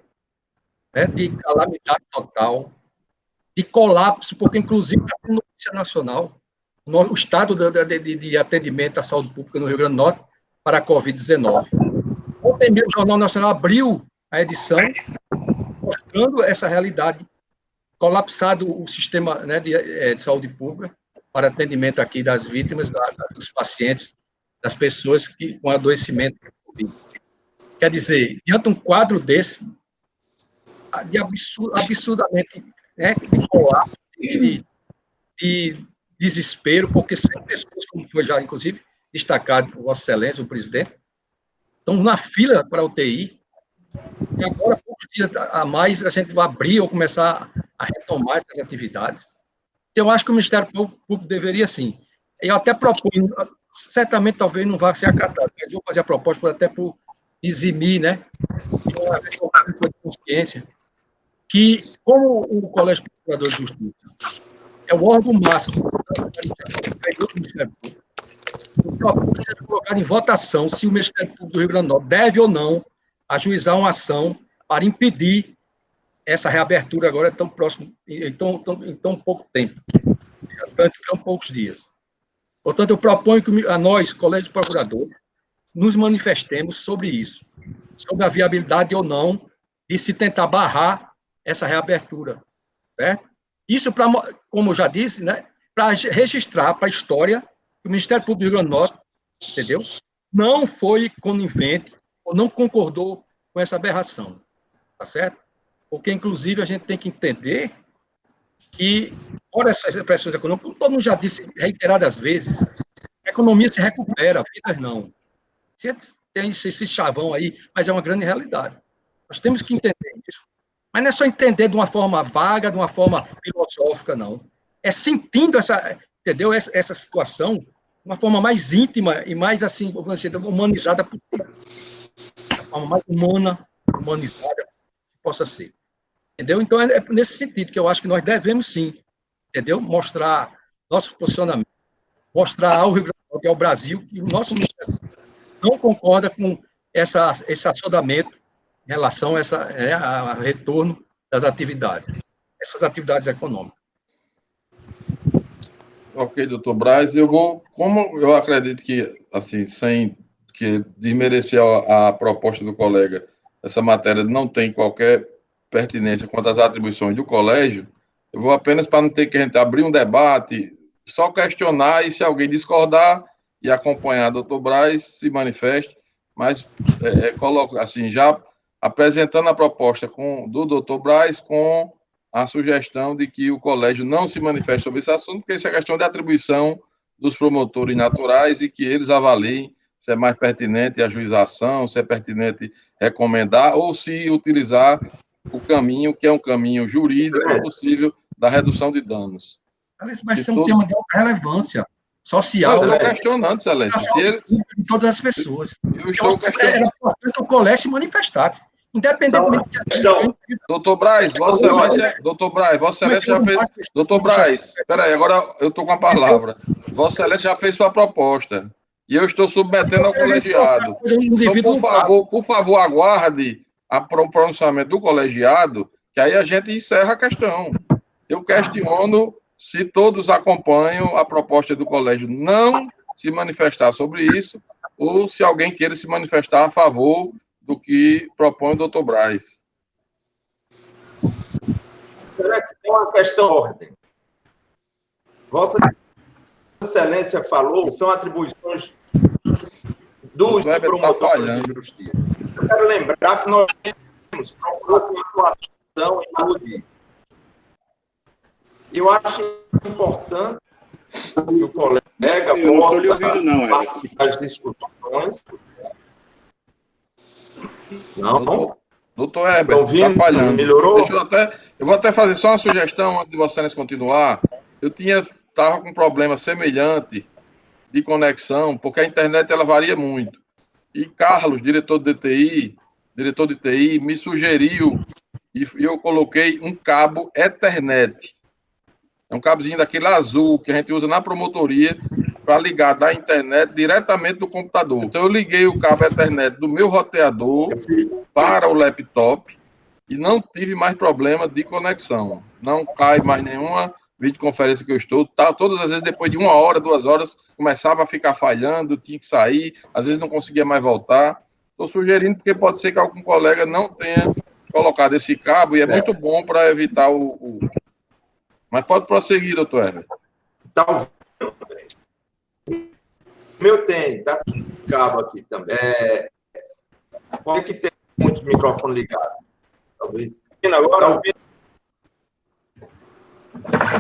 Speaker 12: né, de calamidade total, de colapso, porque, inclusive, na notícia nacional, o estado de atendimento à saúde pública no Rio Grande do Norte para a Covid-19. Ontem mesmo o Jornal Nacional abriu a edição mostrando essa realidade, colapsado o sistema, né, de saúde pública para atendimento aqui das vítimas, dos pacientes, das pessoas com adoecimento. Quer dizer, diante de um quadro desse, de absurdamente, né, de colapso, de desespero, porque 100 pessoas, como foi já, inclusive, destacado por Vossa Excelência, o presidente, estão na fila para a UTI, e agora, poucos dias a mais, a gente vai abrir ou começar a retomar essas atividades. Eu acho que o Ministério Público deveria, sim. Eu até proponho, certamente, talvez não vá ser acatado, mas vou fazer a proposta até por eximir, né, uma vez de consciência, que, como o Colégio de Procuradores de Justiça é o órgão máximo do Ministério Público, o próprio precisa ser colocado em votação se o Ministério Público do Rio Grande do Norte deve ou não ajuizar uma ação para impedir essa reabertura agora tão próximo, em tão pouco tempo, tão poucos dias. Portanto, eu proponho que a nós, Colégio de Procuradores, nos manifestemos sobre isso, sobre a viabilidade ou não de se tentar barrar essa reabertura, certo? Isso, como eu já disse, né, para registrar para a história que o Ministério Público do Rio Grande do Norte, entendeu, não foi conivente ou não concordou com essa aberração, tá certo? Porque, inclusive, a gente tem que entender que, fora essas pressões econômicas, como todo mundo já disse reiteradas vezes, a economia se recupera, vidas não. Tem esse chavão aí, mas é uma grande realidade. Nós temos que entender isso. Mas não é só entender de uma forma vaga, de uma forma filosófica, não. É sentindo entendeu, essa situação de uma forma mais íntima e mais, assim, vamos dizer, humanizada possível. Da forma mais humanizada que possa ser. Entendeu? Então, é nesse sentido que eu acho que nós devemos, sim, entendeu? Mostrar nosso posicionamento, mostrar ao Rio Grande do Norte e ao Brasil que o nosso Ministério não concorda com esse assodamento em relação a retorno das atividades, essas atividades econômicas.
Speaker 1: Ok, doutor Braz, como eu acredito que, assim, sem que desmerecer a proposta do colega, essa matéria não tem qualquer pertinência quanto às atribuições do colégio, eu vou apenas, para não ter que a gente abrir um debate, só questionar e se alguém discordar e acompanhar o doutor Braz, se manifeste, mas coloco, assim, já apresentando a proposta do doutor Braz com a sugestão de que o colégio não se manifeste sobre esse assunto, porque isso é questão de atribuição dos promotores naturais e que eles avaliem se é mais pertinente a ajuização, se é pertinente recomendar ou se utilizar o caminho, que é um caminho jurídico possível da redução de danos.
Speaker 12: Mas isso é um tema de alta relevância social.
Speaker 1: Eu estou questionando, Excelência.
Speaker 12: De todas as pessoas.
Speaker 1: Eu estou questionando.
Speaker 12: Era importante o colégio se manifestasse. Independentemente de...
Speaker 1: Doutor Braz, Vossa Excelência já fez... Doutor Braz, espera aí, agora eu estou com a palavra. Vossa Excelência já fez sua proposta. E eu estou submetendo ao colegiado. Então, por favor, aguarde o pronunciamento do colegiado, que que aí a gente encerra a questão. Eu questiono se todos acompanham a proposta do colégio não se manifestar sobre isso, ou se alguém queira se manifestar a favor do que propõe o doutor Braz.
Speaker 10: Excelência, tem uma questão de ordem. Vossa Excelência falou que são atribuições dos promotores de justiça. Eu quero lembrar que nós temos atuação em saúde. Eu acho importante que o colega possa participar das discussões. Não?
Speaker 1: Doutor Herbert, está falhando.
Speaker 10: Melhorou?
Speaker 1: Eu vou até fazer só uma sugestão antes de Vossa Excelência continuar. Eu estava com um problema semelhante de conexão, porque a internet ela varia muito. E Carlos, diretor de TI, me sugeriu, e eu coloquei um cabo Ethernet. É um cabozinho daquele azul que a gente usa na promotoria para ligar da internet diretamente do computador. Então, eu liguei o cabo Ethernet do meu roteador para o laptop e não tive mais problema de conexão. Não cai mais nenhuma videoconferência que eu estou. Tá, todas as vezes, depois de 1 hora, 2 horas, começava a ficar falhando, tinha que sair, às vezes não conseguia mais voltar. Estou sugerindo porque pode ser que algum colega não tenha colocado esse cabo e é muito bom para evitar o... Mas pode prosseguir, doutor Herbert.
Speaker 10: Tá. O meu tem, tá? Cabo aqui também. Pode que tem muitos microfones ligados. Talvez. Agora,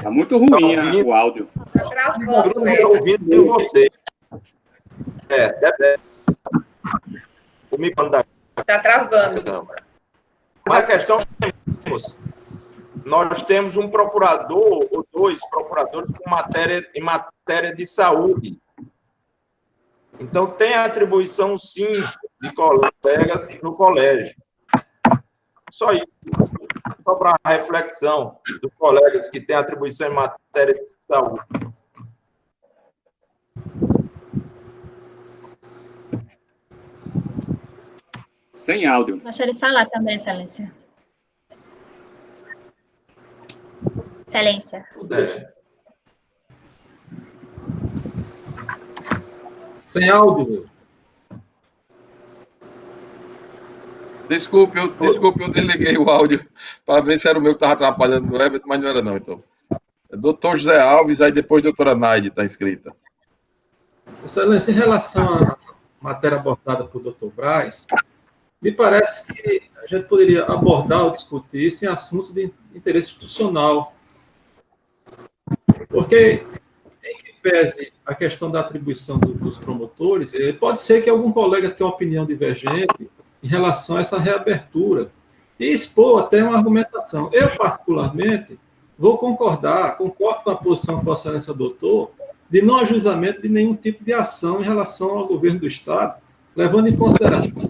Speaker 13: tá muito ruim o áudio.
Speaker 10: Eu não estou ouvindo de você. O microfone
Speaker 3: está travando.
Speaker 10: Mas a questão é que nós temos um procurador ou 2 procuradores em matéria de saúde. Então, tem a atribuição, sim, de colegas no colégio. Só isso. Só para a reflexão dos colegas que têm atribuição em matéria de saúde.
Speaker 13: Sem áudio.
Speaker 14: Gostaria de falar também, Excelência. Excelência.
Speaker 15: Sem áudio.
Speaker 1: Desculpe, eu desliguei o áudio para ver se era o meu que estava atrapalhando o Herbert, mas não era não, então. Doutor José Alves, aí depois doutora Naide está inscrita.
Speaker 15: Excelência, em relação à matéria abordada por doutor Braz, me parece que a gente poderia abordar ou discutir isso em assuntos de interesse institucional. Porque, em que pese a questão da atribuição dos promotores, pode ser que algum colega tenha uma opinião divergente em relação a essa reabertura e expor até uma argumentação. Eu, particularmente, concordo com a posição que Vossa Excelência adotou de não ajuizamento de nenhum tipo de ação em relação ao governo do Estado, levando em consideração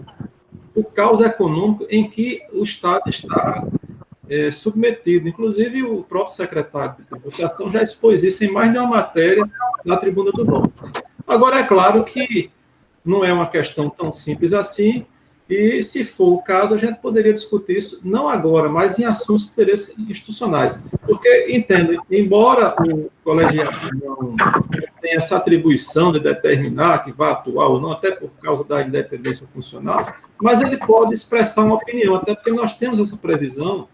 Speaker 15: o caos econômico em que o Estado está submetido. Inclusive, o próprio secretário de Tributação já expôs isso em mais de uma matéria na Tribuna do Norte. Agora, é claro que não é uma questão tão simples assim, e, se for o caso, a gente poderia discutir isso, não agora, mas em assuntos de interesse institucionais. Porque, entendo, embora o colegiado não tenha essa atribuição de determinar que vai atuar ou não, até por causa da independência funcional, mas ele pode expressar uma opinião, até porque nós temos essa previsão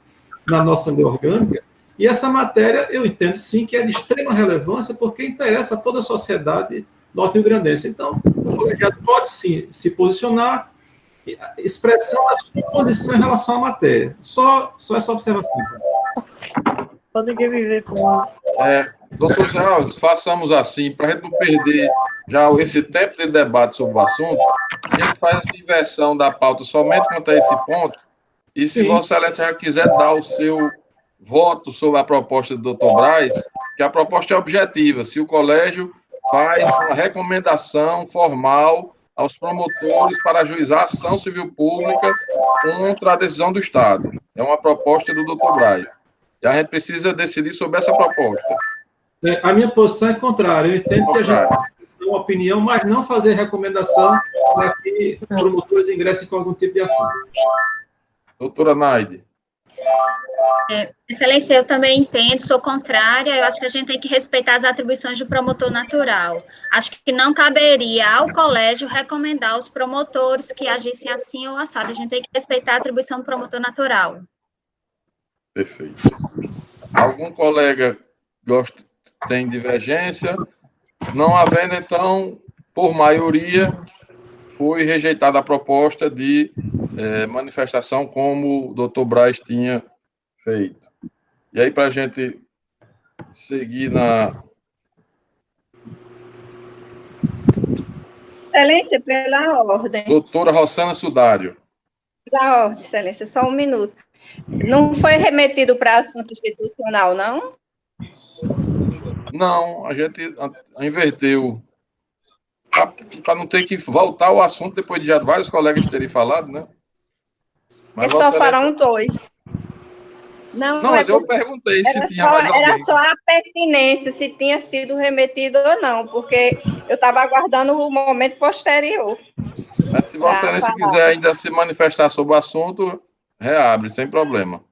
Speaker 15: na nossa lei orgânica, e essa matéria, eu entendo sim que é de extrema relevância, porque interessa a toda a sociedade norte-riograndense. Então, o colegiado pode sim se posicionar, expressando a sua posição em relação à matéria. Só essa observação.
Speaker 2: Pode viver com
Speaker 1: doutor Zé Alves, façamos assim, para a gente não perder já esse tempo de debate sobre o assunto, a gente faz essa inversão da pauta somente quanto a esse ponto, e se Vossa Excelência já quiser dar o seu voto sobre a proposta do Dr. Braz, que a proposta é objetiva, se o colégio faz uma recomendação formal aos promotores para ajuizar a ação civil pública contra a decisão do Estado. É uma proposta do Dr. Braz. E a gente precisa decidir sobre essa proposta.
Speaker 15: A minha posição é contrária. Eu entendo que a gente tem que expressar uma opinião, mas não fazer recomendação para que promotores ingressem com algum tipo de ação.
Speaker 1: Doutora Naide.
Speaker 14: Excelência, eu também entendo, sou contrária, eu acho que a gente tem que respeitar as atribuições do promotor natural. Acho que não caberia ao colégio recomendar aos promotores que agissem assim ou assado, a gente tem que respeitar a atribuição do promotor natural.
Speaker 1: Perfeito. Algum colega tem divergência? Não havendo, então, por maioria, foi rejeitada a proposta de manifestação como o doutor Braz tinha feito. E aí, para a gente seguir na...
Speaker 7: Excelência, pela ordem.
Speaker 1: Doutora Rossana Sudário.
Speaker 7: Pela ordem, Excelência, só um minuto. Não foi remetido para assunto institucional, não?
Speaker 1: Não, a gente inverteu. Para não ter que voltar ao assunto depois de já vários colegas terem falado, né? Mas
Speaker 7: só farão dois. Não,
Speaker 1: mas eu perguntei se tinha mais alguém.
Speaker 7: Era só a pertinência, se tinha sido remetido ou não, porque eu estava aguardando o momento posterior.
Speaker 1: Mas se Vossa Excelência quiser ainda se manifestar sobre o assunto, reabre, sem problema.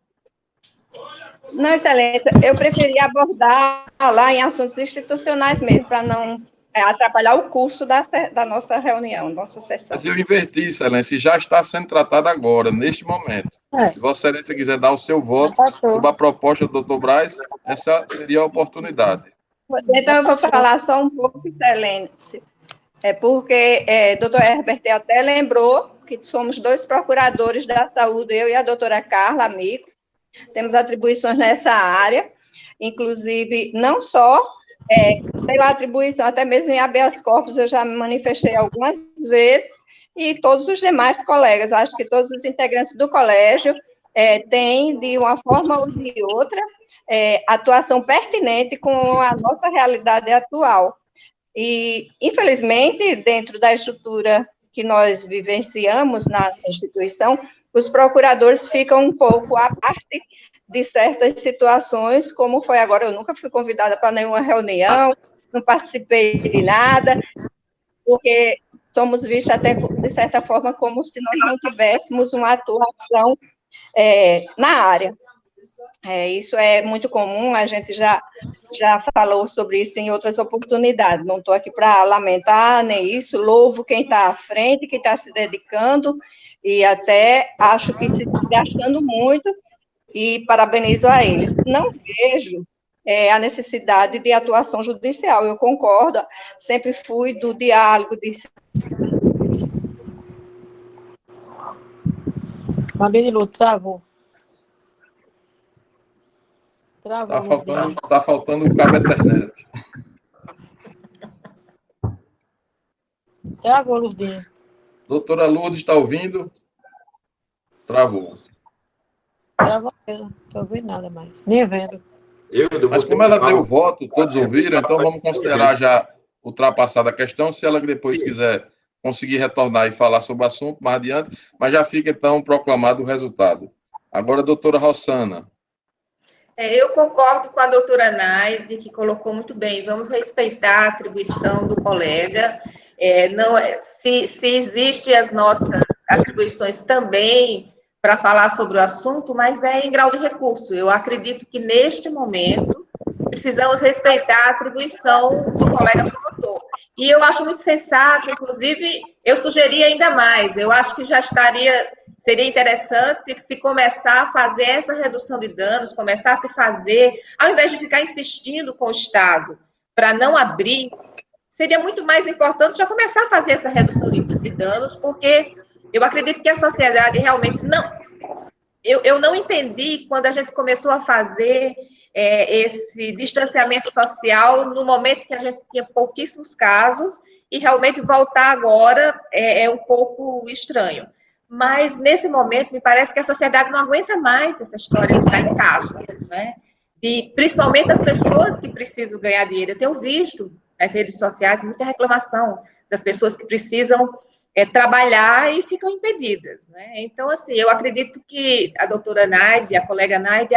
Speaker 7: Não, Excelência, eu preferia abordar lá em assuntos institucionais mesmo, para não atrapalhar o curso da nossa reunião, nossa sessão.
Speaker 1: Mas eu inverti, Excelência, e já está sendo tratado agora, neste momento. Se Vossa Excelência quiser dar o seu voto sobre a proposta do doutor Braz, essa seria a oportunidade.
Speaker 7: Então, eu vou falar só um pouco, Excelência. Porque o doutor Herbert até lembrou que somos 2 procuradores da saúde, eu e a doutora Carla, amigo. Temos atribuições nessa área, inclusive, não só pela atribuição, até mesmo em habeas corpus, eu já me manifestei algumas vezes, e todos os demais colegas, acho que todos os integrantes do colégio têm, de uma forma ou de outra, atuação pertinente com a nossa realidade atual. E, infelizmente, dentro da estrutura que nós vivenciamos na instituição, os procuradores ficam um pouco à parte de certas situações, como foi agora. Eu nunca fui convidada para nenhuma reunião, não participei de nada, porque somos vistos até, de certa forma, como se nós não tivéssemos uma atuação na área. Isso é muito comum, a gente já falou sobre isso em outras oportunidades. Não estou aqui para lamentar nem isso, louvo quem está à frente, quem está se dedicando, e até acho que se desgastando muito, e parabenizo a eles. Não vejo a necessidade de atuação judicial, eu concordo, sempre fui do diálogo,
Speaker 2: Marilu, travou.
Speaker 1: Tá faltando o cabo Ethernet.
Speaker 2: Travou, Lurdinha.
Speaker 1: Doutora Lourdes, está ouvindo? Travou.
Speaker 2: Travou, eu não estou vendo nada mais. Nem vendo.
Speaker 1: Mas como ela deu o voto, todos ouviram, então vamos considerar já ultrapassada a questão. Se ela depois quiser conseguir retornar e falar sobre o assunto mais adiante, mas já fica, então, proclamado o resultado. Agora, doutora Rossana.
Speaker 16: Eu concordo com a doutora Naide, que colocou muito bem, vamos respeitar a atribuição do colega, se existem as nossas atribuições também para falar sobre o assunto, mas em grau de recurso. Eu acredito que, neste momento, precisamos respeitar a atribuição do colega promotor. E eu acho muito sensato, inclusive, eu sugeri ainda mais, eu acho que seria interessante se começar a fazer essa redução de danos, começar a se fazer, ao invés de ficar insistindo com o Estado para não abrir, seria muito mais importante já começar a fazer essa redução de danos, porque eu acredito que a sociedade realmente não... Eu não entendi quando a gente começou a fazer esse distanciamento social no momento que a gente tinha pouquíssimos casos, e realmente voltar agora é um pouco estranho. Mas, nesse momento, me parece que a sociedade não aguenta mais essa história de estar em casa, né? E, principalmente as pessoas que precisam ganhar dinheiro. Eu tenho visto nas redes sociais muita reclamação das pessoas que precisam trabalhar e ficam impedidas, né? Então, assim, eu acredito que a doutora Naide, a colega Naide,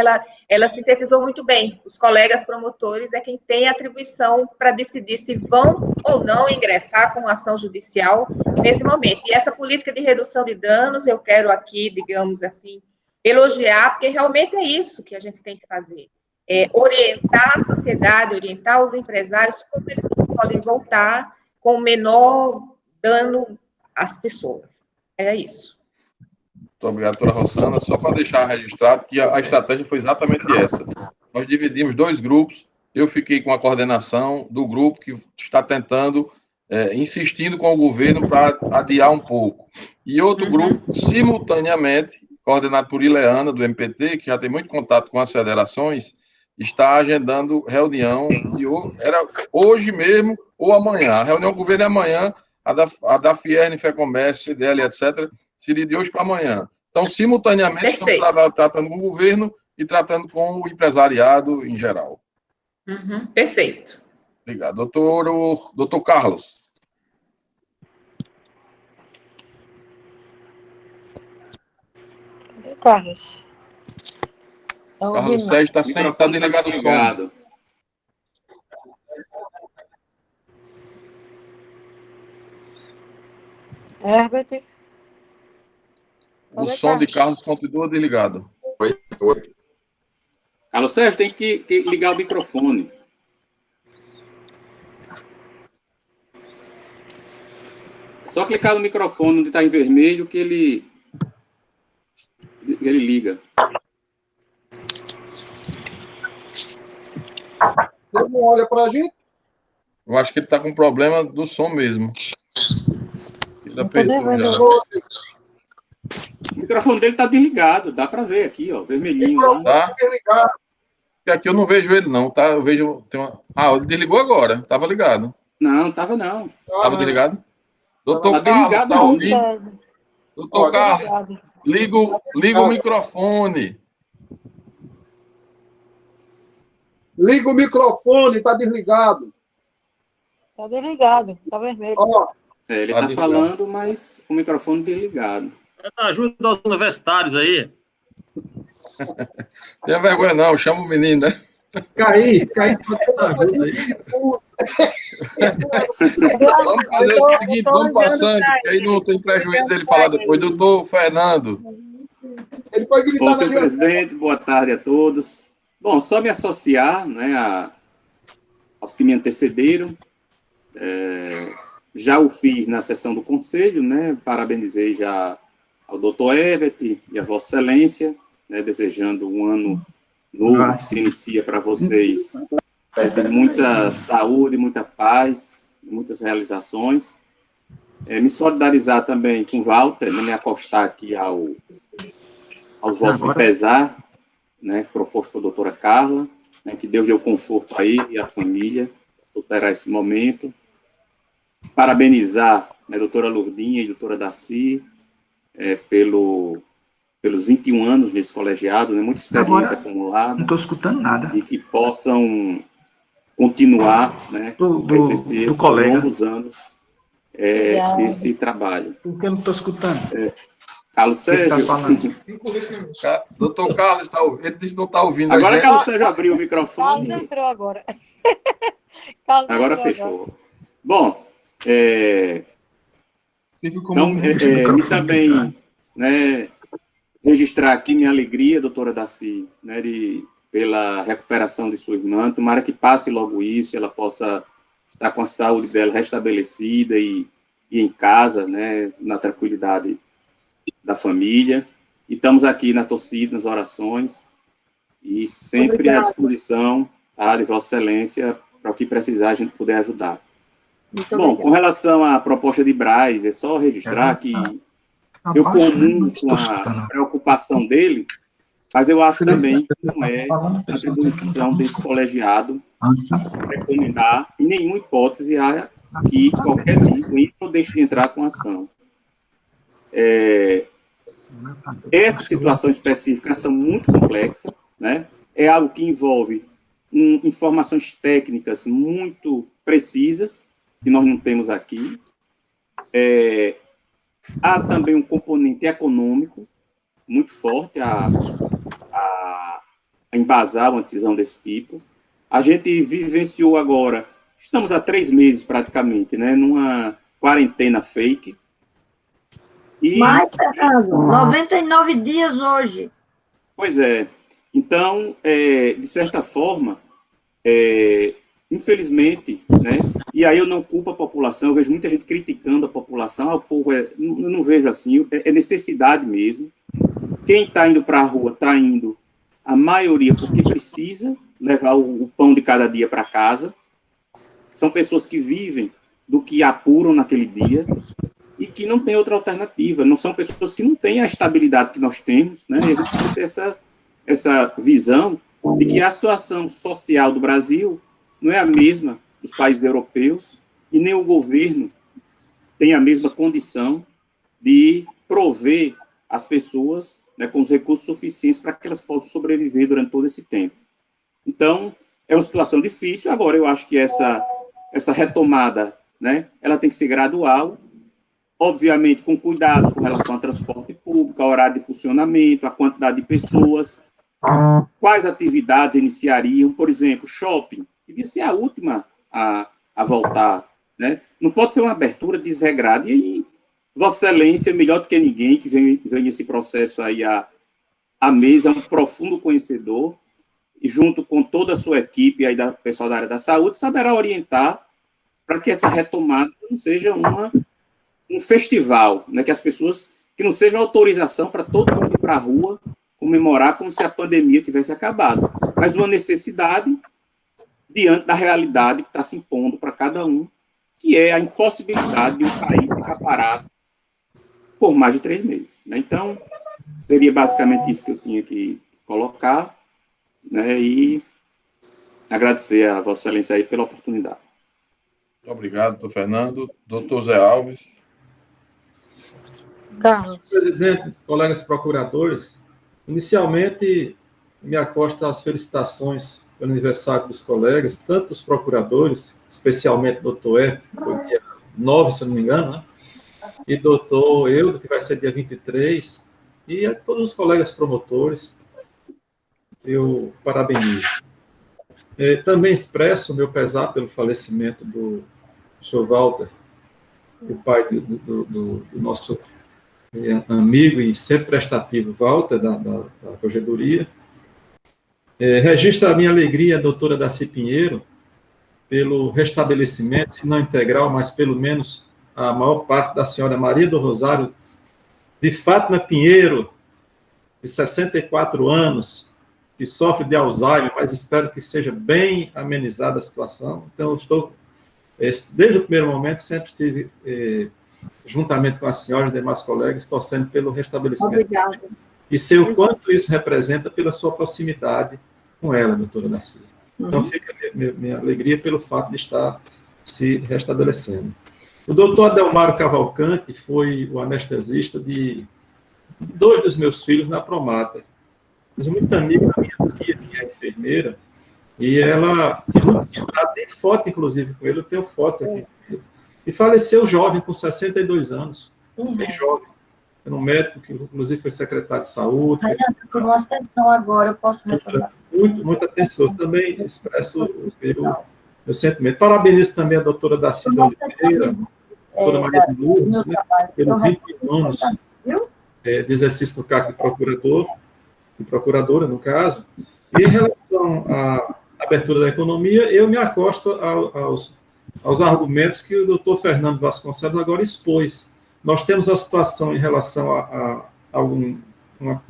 Speaker 16: ela sintetizou muito bem. Os colegas promotores é quem tem a atribuição para decidir se vão ou não ingressar com ação judicial nesse momento. E essa política de redução de danos, eu quero aqui, digamos assim, elogiar, porque realmente é isso que a gente tem que fazer. Orientar a sociedade, orientar os empresários como eles podem voltar com o menor dano às pessoas. Era isso.
Speaker 1: Muito obrigado, doutora Rossana. Só para deixar registrado que a estratégia foi exatamente essa. Nós dividimos 2 grupos, eu fiquei com a coordenação do grupo que está tentando, insistindo com o governo para adiar um pouco. E outro grupo, simultaneamente, coordenado por Ileana, do MPT, que já tem muito contato com as federações, está agendando reunião, era hoje mesmo ou amanhã. A reunião do governo é amanhã, a da Fierne, FEComércio, CDL, etc., seria de hoje para amanhã. Então, simultaneamente, estamos tratando com o governo e tratando com o empresariado em geral.
Speaker 16: Perfeito.
Speaker 1: Obrigado. Doutor Carlos.
Speaker 2: Cadê Carlos?
Speaker 1: Carlos Sérgio está desligado o som.
Speaker 2: Herbert.
Speaker 1: O som de Carlos continua desligado.
Speaker 10: Oi.
Speaker 13: Carlos Sérgio, tem que ligar o microfone. É só clicar no microfone onde está em vermelho que ele liga.
Speaker 9: Ele não olha para a gente?
Speaker 1: Eu acho que ele está com problema do som mesmo. Ele apertou já.
Speaker 13: O microfone dele está desligado, dá para ver aqui, ó, vermelhinho.
Speaker 1: Tá? Porque aqui eu não vejo ele, não, tá? Eu vejo. Ele desligou agora, estava ligado.
Speaker 13: Não, estava não.
Speaker 1: Estava desligado? Doutor
Speaker 13: Tá
Speaker 1: Carlos,
Speaker 13: desligado,
Speaker 1: está
Speaker 13: não.
Speaker 1: ouvindo? Doutor Carlos, liga o microfone.
Speaker 9: Liga o microfone, está desligado.
Speaker 2: Está desligado, está vermelho.
Speaker 13: Ele está falando, mas o microfone desligado.
Speaker 6: Ajuda aos universitários aí.
Speaker 1: Tenha vergonha não, chama o menino, né?
Speaker 15: Caís, pode dar ajuda aí.
Speaker 1: Vamos fazer o seguinte, vamos passando, que aí não tem prejuízo dele falar depois. Doutor Fernando.
Speaker 9: Ele foi gritar.
Speaker 13: Bom, senhor presidente, boa tarde a todos. Bom, só me associar, né, aos que me antecederam. Já o fiz na sessão do Conselho, né? Parabenizei já ao doutor Herbert e a Vossa Excelência, né, desejando um ano novo que se inicia para vocês de muita saúde, muita paz, muitas realizações. Me solidarizar também com o Walter, né, me acostar aqui ao vosso pesar, né, proposto pela doutora Carla, né, que Deus dê o conforto aí e a família superar esse momento. Parabenizar, né, a doutora Lourdinha e a doutora Darcy pelos 21 anos nesse colegiado, né, muita experiência acumulada. Não estou escutando nada. E que possam continuar, né, por longos anos desse trabalho.
Speaker 17: Por que eu não estou escutando?
Speaker 13: Carlos Sérgio.
Speaker 1: Doutor Carlos, ele disse que não está ouvindo.
Speaker 13: Agora Carlos Sérgio abriu o microfone.
Speaker 2: Carlos entrou agora.
Speaker 13: Agora fechou. Bom, então, e também, né, registrar aqui minha alegria, doutora Darcy, né, pela recuperação de sua irmã. Tomara que passe logo isso, ela possa estar com a saúde dela restabelecida e em casa, né, na tranquilidade da família. E estamos aqui na torcida, nas orações, e sempre à disposição, tá, de Vossa Excelência, para o que precisar a gente puder ajudar. Bom, com relação à proposta de Braz, é só registrar que eu comungo com a preocupação dele, mas eu acho também que não é atribuição desse colegiado recomendar, em nenhuma hipótese, que qualquer vínculo deixe de entrar com a ação. Essa situação específica são muito complexa, né? É algo que envolve informações técnicas muito precisas, que nós não temos aqui. Há também um componente econômico muito forte a embasar uma decisão desse tipo. A gente vivenciou agora, estamos há 3 meses praticamente, né, numa quarentena fake.
Speaker 5: Mais, Fernando, 99 dias hoje.
Speaker 13: Pois é. Então, de certa forma, infelizmente, né, e aí eu não culpo a população, eu vejo muita gente criticando a população, o povo eu não vejo assim, é necessidade mesmo. Quem está indo para a rua está indo, a maioria, porque precisa levar o pão de cada dia para casa. São pessoas que vivem do que apuram naquele dia e que não tem outra alternativa. Não são pessoas que não têm a estabilidade que nós temos, né? E a gente precisa ter essa visão de que a situação social do Brasil não é a mesma dos países europeus e nem o governo tem a mesma condição de prover as pessoas, né, com os recursos suficientes para que elas possam sobreviver durante todo esse tempo. Então, é uma situação difícil. Agora, eu acho que essa retomada, né, ela tem que ser gradual, obviamente com cuidados com relação ao transporte público, ao horário de funcionamento, a quantidade de pessoas, quais atividades iniciariam, por exemplo, shopping, devia ser a última a voltar, né? Não pode ser uma abertura desregrada, e Vossa Excelência, melhor do que ninguém, que vem esse processo aí à mesa, é um profundo conhecedor, e junto com toda a sua equipe, aí da pessoal da área da saúde, saberá orientar para que essa retomada não seja um festival, né? Que as pessoas, que não seja autorização para todo mundo ir para a rua comemorar como se a pandemia tivesse acabado, mas uma necessidade diante da realidade que está se impondo para cada um, que é a impossibilidade de um país ficar parado por mais de 3 meses. Né? Então, seria basicamente isso que eu tinha que colocar, né? E agradecer a Vossa Excelência aí pela oportunidade.
Speaker 1: Muito obrigado, doutor Fernando. Doutor Zé Alves.
Speaker 15: Senhor presidente, colegas procuradores, inicialmente me acosto às felicitações pelo aniversário dos colegas, tanto os procuradores, especialmente o doutor Hélio, que foi dia 9, se eu não me engano, né? E doutor Eudo, que vai ser dia 23, e a todos os colegas promotores, eu parabenizo. Também expresso o meu pesar pelo falecimento do senhor Walter, o pai do nosso amigo e sempre prestativo Walter, da Corregedoria. Registro a minha alegria, doutora Darcy Pinheiro, pelo restabelecimento, se não integral, mas pelo menos a maior parte da senhora Maria do Rosário de Fátima Pinheiro, de 64 anos, que sofre de Alzheimer, mas espero que seja bem amenizada a situação. Então, eu estou, desde o primeiro momento, sempre estive, juntamente com a senhora e demais colegas, torcendo pelo restabelecimento.
Speaker 5: Obrigada.
Speaker 15: E sei o quanto isso representa pela sua proximidade com ela, doutora Darcy. Então, fica minha alegria pelo fato de estar se restabelecendo. O doutor Adelmaro Cavalcante foi o anestesista de 2 dos meus filhos na Promata. Mas muito amigo da minha tia, que é enfermeira, e ela tem foto, inclusive, com ele, eu tenho foto aqui. E faleceu jovem, com 62 anos, bem jovem. Era um médico que, inclusive, foi secretário de saúde.
Speaker 5: Por uma atenção agora, eu posso retornar.
Speaker 15: Muito atencioso. Também expresso o meu sentimento. Parabenizo também a doutora Darcy da Oliveira, a doutora Maria de Lourdes, né, pelos 21 anos de exercício no cargo de procurador, de procuradora, no caso. E em relação à abertura da economia, eu me acosto aos argumentos que o doutor Fernando Vasconcelos agora expôs. Nós temos uma situação em relação a uma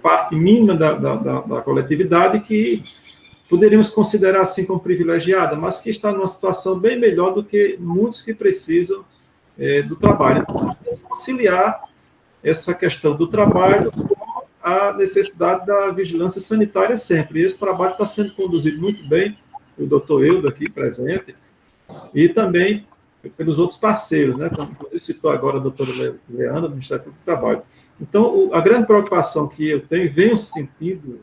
Speaker 15: parte mínima da coletividade que poderíamos considerar assim como privilegiada, mas que está numa situação bem melhor do que muitos que precisam do trabalho. Então, nós temos que conciliar essa questão do trabalho com a necessidade da vigilância sanitária sempre. E esse trabalho está sendo conduzido muito bem, o doutor Eudo aqui presente, e também pelos outros parceiros, né? Então, inclusive citou agora a doutora Leandra, do Ministério Público do Trabalho. Então, a grande preocupação que eu tenho, venho sentindo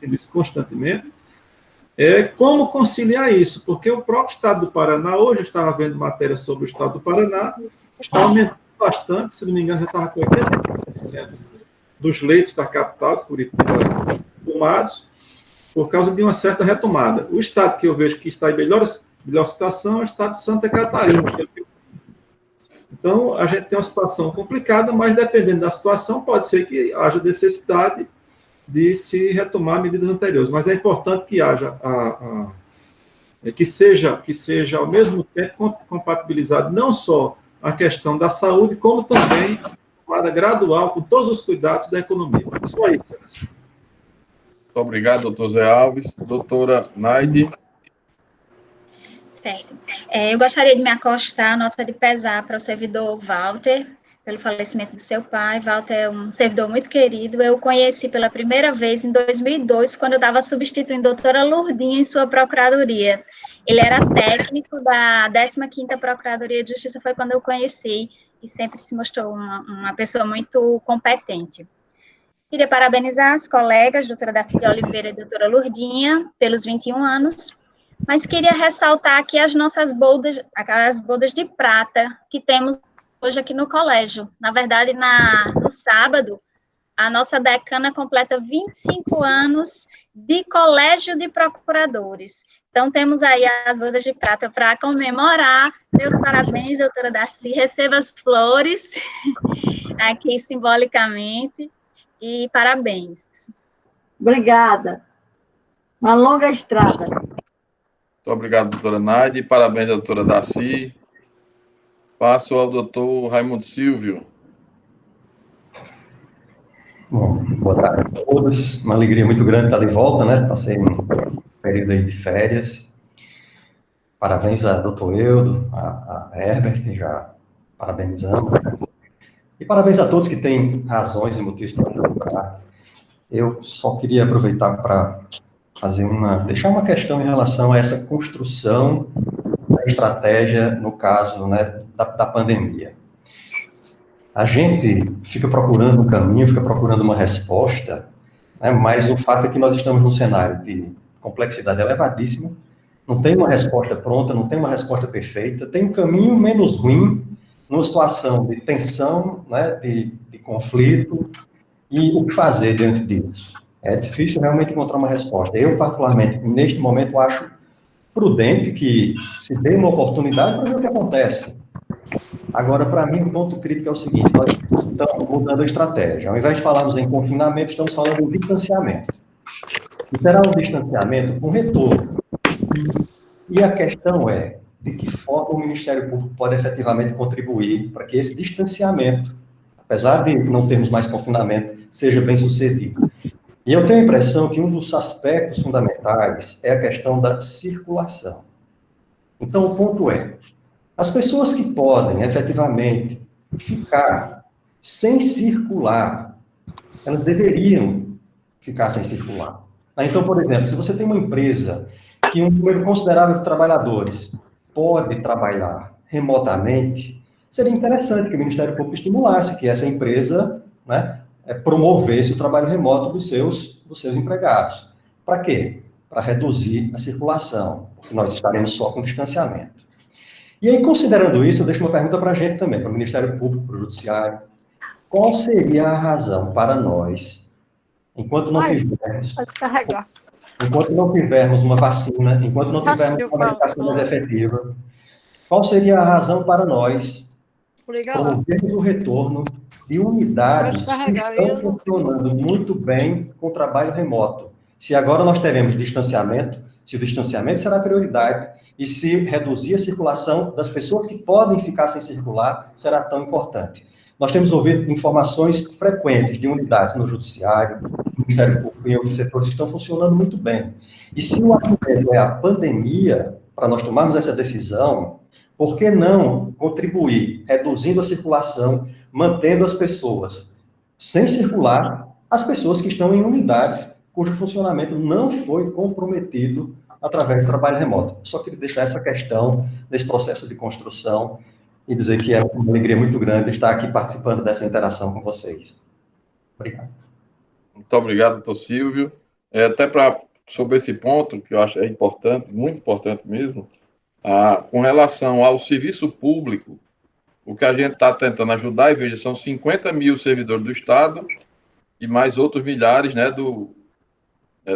Speaker 15: isso constantemente, é como conciliar isso, porque o próprio Estado do Paraná, hoje eu estava vendo matéria sobre o Estado do Paraná, está aumentando bastante, se não me engano, já estava com 85% dos leitos da capital, Curitiba, tomados, por causa de uma certa retomada. O Estado que eu vejo que está em melhor situação é o Estado de Santa Catarina. Então, a gente tem uma situação complicada, mas dependendo da situação, pode ser que haja necessidade de se retomar medidas anteriores. Mas é importante que haja que seja ao mesmo tempo compatibilizado não só a questão da saúde, como também a tomada gradual, com todos os cuidados da economia. Só isso.
Speaker 1: Muito obrigado, doutor Zé Alves. Doutora Naide.
Speaker 14: Certo. Eu gostaria de me acostar, nota de pesar para o servidor Walter, pelo falecimento do seu pai. Walter é um servidor muito querido. Eu o conheci pela primeira vez em 2002, quando eu estava substituindo a doutora Lourdinha em sua procuradoria. Ele era técnico da 15ª Procuradoria de Justiça, foi quando eu conheci, e sempre se mostrou uma pessoa muito competente. Queria parabenizar as colegas, doutora Darcy de Oliveira e doutora Lourdinha, pelos 21 anos, mas queria ressaltar aqui as nossas as bodas de prata que temos hoje aqui no colégio. Na verdade, no sábado, a nossa decana completa 25 anos de colégio de procuradores. Então, temos aí as bodas de prata para comemorar. Meus parabéns, doutora Darcy. Receba as flores aqui simbolicamente. E parabéns.
Speaker 5: Obrigada. Uma longa estrada.
Speaker 1: Muito obrigado, doutora Naide. Parabéns à doutora Darcy. Passo ao doutor Raimundo Silvio.
Speaker 17: Bom, boa tarde a todos. Uma alegria muito grande estar de volta, né? Passei um período aí de férias. Parabéns a doutor Eudo, a Herbert, já parabenizando. E parabéns a todos que têm razões e motivos para celebrar. Eu só queria aproveitar para deixar uma questão em relação a essa construção da estratégia, no caso, né, da pandemia. A gente fica procurando um caminho, fica procurando uma resposta, né, mas o fato é que nós estamos num cenário de complexidade elevadíssima, não tem uma resposta pronta, não tem uma resposta perfeita, tem um caminho menos ruim, numa situação de tensão, né, de conflito, e o que fazer diante disso? É difícil realmente encontrar uma resposta. Eu, particularmente, neste momento, acho prudente que se dê uma oportunidade para ver o que acontece. Agora, para mim, o ponto crítico é o seguinte: nós estamos mudando a estratégia. Ao invés de falarmos em confinamento, estamos falando em distanciamento. E será um distanciamento com retorno. E a questão é, de que forma o Ministério Público pode efetivamente contribuir para que esse distanciamento, apesar de não termos mais confinamento, seja bem sucedido. E eu tenho a impressão que um dos aspectos fundamentais é a questão da circulação. Então, o ponto é, as pessoas que podem efetivamente ficar sem circular, elas deveriam ficar sem circular. Então, por exemplo, se você tem uma empresa que um número considerável de trabalhadores pode trabalhar remotamente, seria interessante que o Ministério Público estimulasse que essa empresa, né, promovesse o trabalho remoto dos seus empregados. Para quê? Para reduzir a circulação, porque nós estaremos só com distanciamento. E aí, considerando isso, eu deixo uma pergunta para a gente também, para o Ministério Público, para o Judiciário. Qual seria a razão para nós, enquanto não tivermos uma vacina, enquanto não tivermos uma medicação mais efetiva, qual seria a razão para nós promovermos o retorno de unidades que estão funcionando muito bem com o trabalho remoto? Se agora nós teremos distanciamento, se o distanciamento será prioridade, e se reduzir a circulação das pessoas que podem ficar sem circular, será tão importante. Nós temos ouvido informações frequentes de unidades no Judiciário, no Ministério Público e em outros setores que estão funcionando muito bem. E se o argumento é a pandemia, para nós tomarmos essa decisão, por que não contribuir reduzindo a circulação, mantendo as pessoas sem circular, as pessoas que estão em unidades cujo funcionamento não foi comprometido através do trabalho remoto? Só queria deixar essa questão nesse processo de construção e dizer que é uma alegria muito grande estar aqui participando dessa interação com vocês. Obrigado.
Speaker 1: Muito obrigado, doutor Silvio. Até sobre esse ponto, que eu acho importante, muito importante mesmo, com relação ao serviço público, o que a gente está tentando ajudar, e veja, são 50 mil servidores do Estado e mais outros milhares, né, do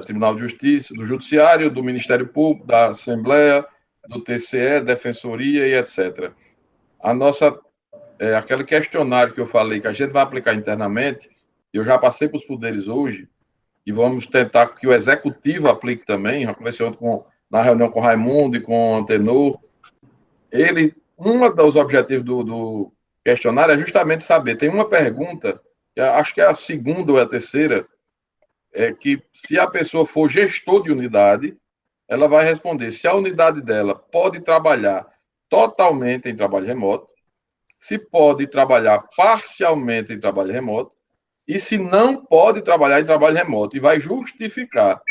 Speaker 1: Tribunal de Justiça, do Judiciário, do Ministério Público, da Assembleia, do TCE, Defensoria e etc. Aquele questionário que eu falei, que a gente vai aplicar internamente, eu já passei para os poderes hoje, e vamos tentar que o executivo aplique também. Já conversei ontem na reunião com o Raimundo e com o Antenor. Um dos objetivos do questionário é justamente saber. Tem uma pergunta, que acho que é a segunda ou a terceira, é que se a pessoa for gestor de unidade, ela vai responder se a unidade dela pode trabalhar totalmente em trabalho remoto, se pode trabalhar parcialmente em trabalho remoto, e se não pode trabalhar em trabalho remoto, e vai justificar.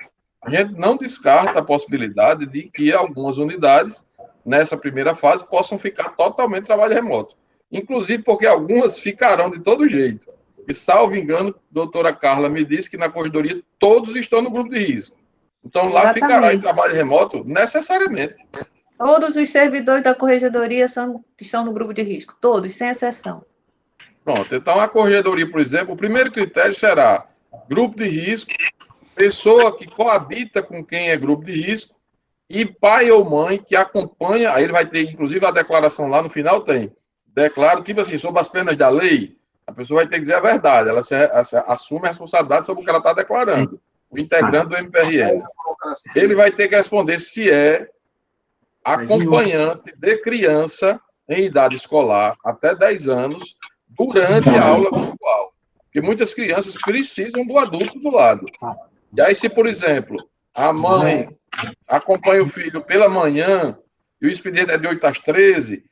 Speaker 1: A gente não descarta a possibilidade de que algumas unidades, nessa primeira fase, possam ficar totalmente em trabalho remoto. Inclusive porque algumas ficarão de todo jeito. E, salvo engano, a doutora Carla me disse que na corredoria todos estão no grupo de risco. Então, lá ficará em trabalho remoto necessariamente.
Speaker 4: Todos os servidores da corregedoria estão no grupo de risco, todos, sem exceção.
Speaker 1: Pronto, então a corregedoria, por exemplo, o primeiro critério será grupo de risco, pessoa que coabita com quem é grupo de risco e pai ou mãe que acompanha, aí ele vai ter, inclusive, a declaração lá no final tem, declaro, tipo assim, sob as penas da lei, a pessoa vai ter que dizer a verdade, ela assume a responsabilidade sobre o que ela está declarando, o integrante do MPRL. Ele vai ter que responder se é acompanhante de criança em idade escolar até 10 anos durante a aula virtual. Porque muitas crianças precisam do adulto do lado. E aí, se, por exemplo, a mãe acompanha o filho pela manhã e o expediente é de 8 às 13,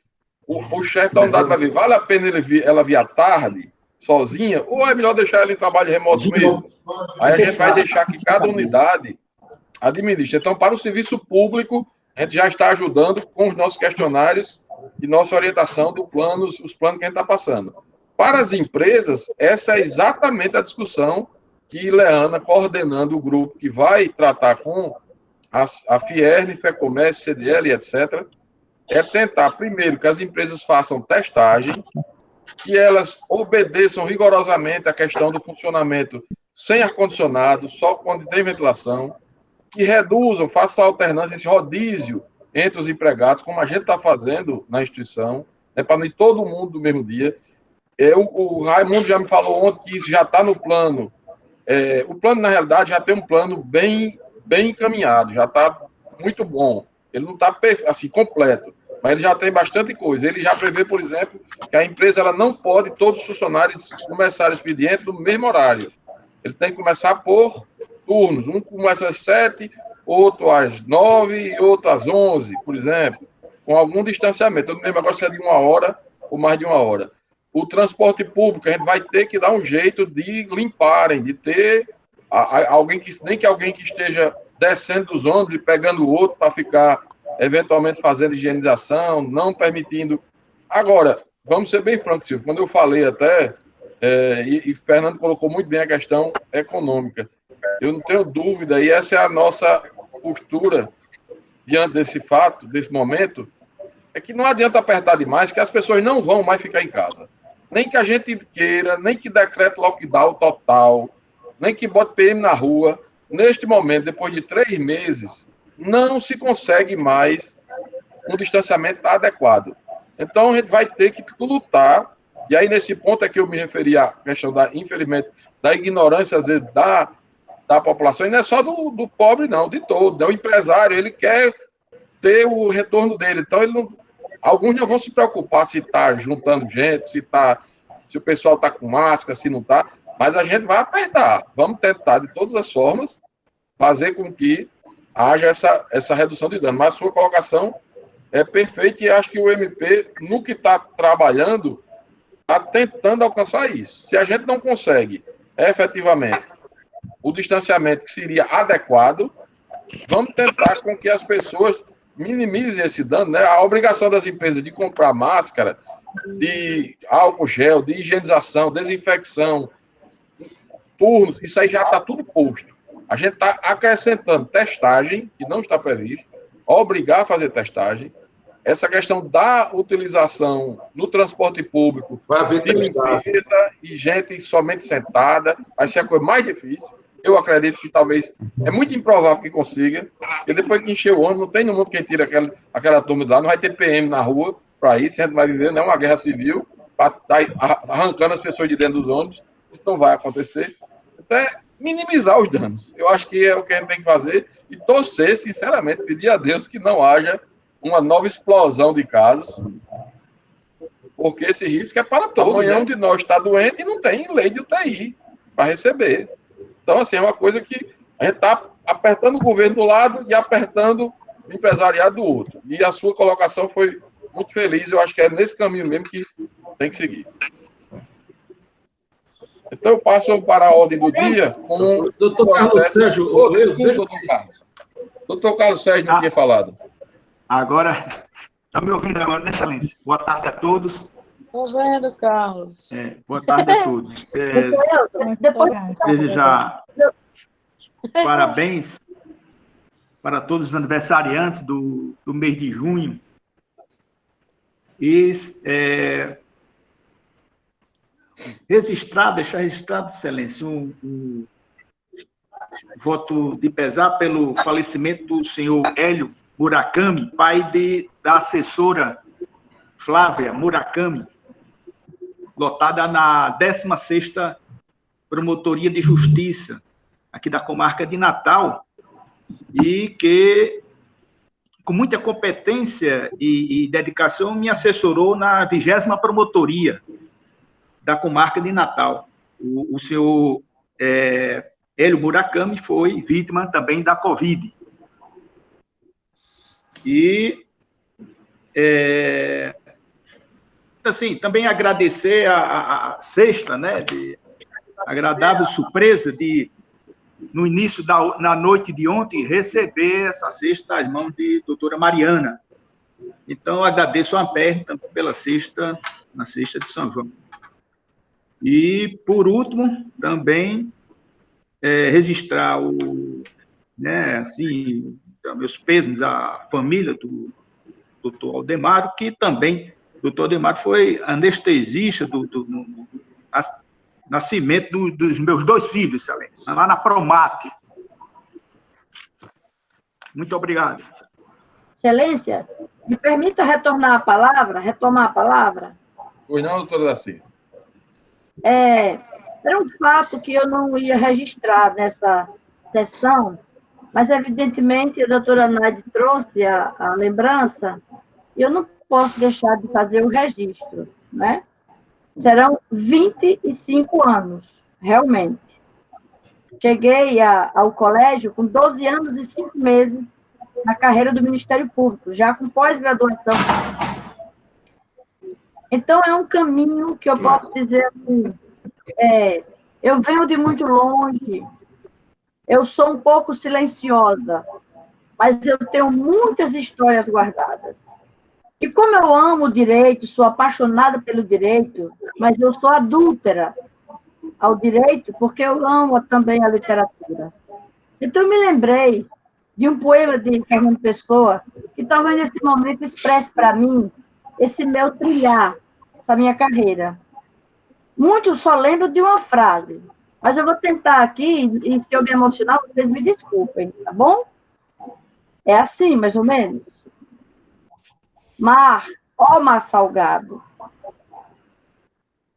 Speaker 1: o chefe da unidade vai ver, vale a pena ela vir à tarde, sozinha, ou é melhor deixar ela em trabalho remoto mesmo? Aí a gente vai deixar que cada unidade administre. Então, para o serviço público, a gente já está ajudando com os nossos questionários e nossa orientação os planos que a gente está passando. Para as empresas, essa é exatamente a discussão que Leana, coordenando o grupo que vai tratar com a Fierne, FEComércio, CDL, etc., é tentar, primeiro, que as empresas façam testagem, que elas obedeçam rigorosamente a questão do funcionamento sem ar-condicionado, só quando tem ventilação, que reduzam, façam alternância, esse rodízio entre os empregados, como a gente está fazendo na instituição, para não ir todo mundo do mesmo dia. O Raimundo já me falou ontem que isso já está no plano. O plano, na realidade, já tem um plano bem encaminhado, já está muito bom. Ele não está assim, completo, mas ele já tem bastante coisa. Ele já prevê, por exemplo, que a empresa ela não pode todos os funcionários começarem o expediente no mesmo horário. Ele tem que começar por turnos. Um começa às 7, outro às 9 e outro às 11, por exemplo, com algum distanciamento. Eu não lembro agora se é de 1 hora ou mais de 1 hora. O transporte público, a gente vai ter que dar um jeito de limparem, de ter alguém nem que alguém que esteja descendo dos ônibus e pegando o outro para ficar, eventualmente, fazendo higienização, não permitindo. Agora, vamos ser bem francos, Silvio, quando eu falei até, e Fernando colocou muito bem a questão econômica, eu não tenho dúvida, e essa é a nossa postura diante desse fato, desse momento, é que não adianta apertar demais, que as pessoas não vão mais ficar em casa. Nem que a gente queira, nem que decrete lockdown total, nem que bote PM na rua. Neste momento, depois de 3 meses, não se consegue mais um distanciamento adequado. Então, a gente vai ter que lutar, e aí nesse ponto é que eu me referi à questão infelizmente, da ignorância, às vezes, da população, e não é só do pobre, não, de todo. O empresário, ele quer ter o retorno dele. Então, alguns não vão se preocupar se está juntando gente, se o pessoal está com máscara, se não está, mas a gente vai apertar. Vamos tentar, de todas as formas, fazer com que haja essa redução de dano. Mas a sua colocação é perfeita e acho que o MP, no que está trabalhando, está tentando alcançar isso. Se a gente não consegue, efetivamente, o distanciamento que seria adequado, vamos tentar com que as pessoas minimizem esse dano, né? A obrigação das empresas de comprar máscara, de álcool gel, de higienização, desinfecção, turnos, isso aí já está tudo posto. A gente está acrescentando testagem, que não está previsto, obrigar a fazer testagem, essa questão da utilização no transporte público de limpeza e gente somente sentada, vai ser a coisa mais difícil. Eu acredito que talvez, é muito improvável que consiga, porque depois que encher o ônibus, não tem no mundo quem tira aquela turma de lá, não vai ter PM na rua para isso, a gente vai viver uma guerra civil, para estar arrancando as pessoas de dentro dos ônibus, isso não vai acontecer. Então, minimizar os danos. Eu acho que é o que a gente tem que fazer e torcer, sinceramente, pedir a Deus que não haja uma nova explosão de casos, porque esse risco é para todos. Amanhã um de nós está doente e não tem lei de UTI para receber. Então, assim, é uma coisa que a gente está apertando o governo do lado e apertando o empresariado do outro. E a sua colocação foi muito feliz, eu acho que é nesse caminho mesmo que tem que seguir. Então, eu passo para a ordem do dia com o
Speaker 15: doutor Carlos Sérgio.
Speaker 1: Doutor Carlos Sérgio não tinha falado.
Speaker 18: Agora, está me ouvindo agora, né, Excelência? Boa tarde a todos.
Speaker 2: Estou vendo, Carlos.
Speaker 18: Boa tarde a todos. Desejar parabéns para todos os aniversariantes do mês de junho. E deixar registrado, Excelência, um voto de pesar pelo falecimento do senhor Hélio Murakami, pai da assessora Flávia Murakami, lotada na 16ª Promotoria de Justiça, aqui da comarca de Natal, e que, com muita competência e dedicação, me assessorou na 20ª Promotoria da comarca de Natal. O senhor Hélio Murakami foi vítima também da Covid. E, assim, também agradecer a sexta, né, de agradável surpresa de, no início na noite de ontem, receber essa cesta das mãos de doutora Mariana. Então, agradeço a Ampere também pela cesta, na cesta de São João. E, por último, também registrar meus pêsames à família do doutor Aldemaro, que também, o doutor Aldemaro foi anestesista do nascimento dos meus 2 filhos, Excelência, lá na Promate. Muito obrigado.
Speaker 5: Excelência, me permita retomar a palavra?
Speaker 1: Pois não, doutora Daci?
Speaker 5: Era um fato que eu não ia registrar nessa sessão, mas, evidentemente, a doutora Naide trouxe a lembrança, e eu não posso deixar de fazer o registro, né? Serão 25 anos, realmente. Cheguei ao colégio com 12 anos e 5 meses na carreira do Ministério Público, já com pós-graduação. Então, é um caminho que eu posso dizer assim, eu venho de muito longe, eu sou um pouco silenciosa, mas eu tenho muitas histórias guardadas. E como eu amo o direito, sou apaixonada pelo direito, mas eu sou adúltera ao direito porque eu amo também a literatura. Então, eu me lembrei de um poema de Fernando Pessoa, que talvez nesse momento expresse para mim esse meu trilhar, essa minha carreira. Muitos só lembram de uma frase, mas eu vou tentar aqui, e se eu me emocionar, vocês me desculpem, tá bom? É assim, mais ou menos. Mar, ó mar salgado,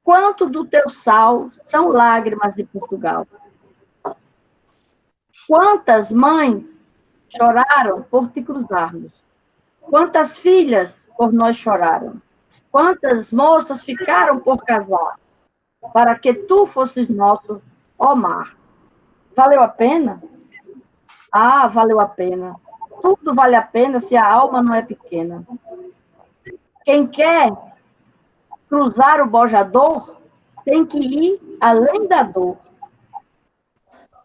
Speaker 5: quanto do teu sal são lágrimas de Portugal? Quantas mães choraram por te cruzarmos? Quantas filhas por nós choraram? Quantas moças ficaram por casar? Para que tu fosses nosso, ó mar. Valeu a pena? Ah, valeu a pena. Tudo vale a pena se a alma não é pequena. Quem quer cruzar o bojador tem que ir além da dor.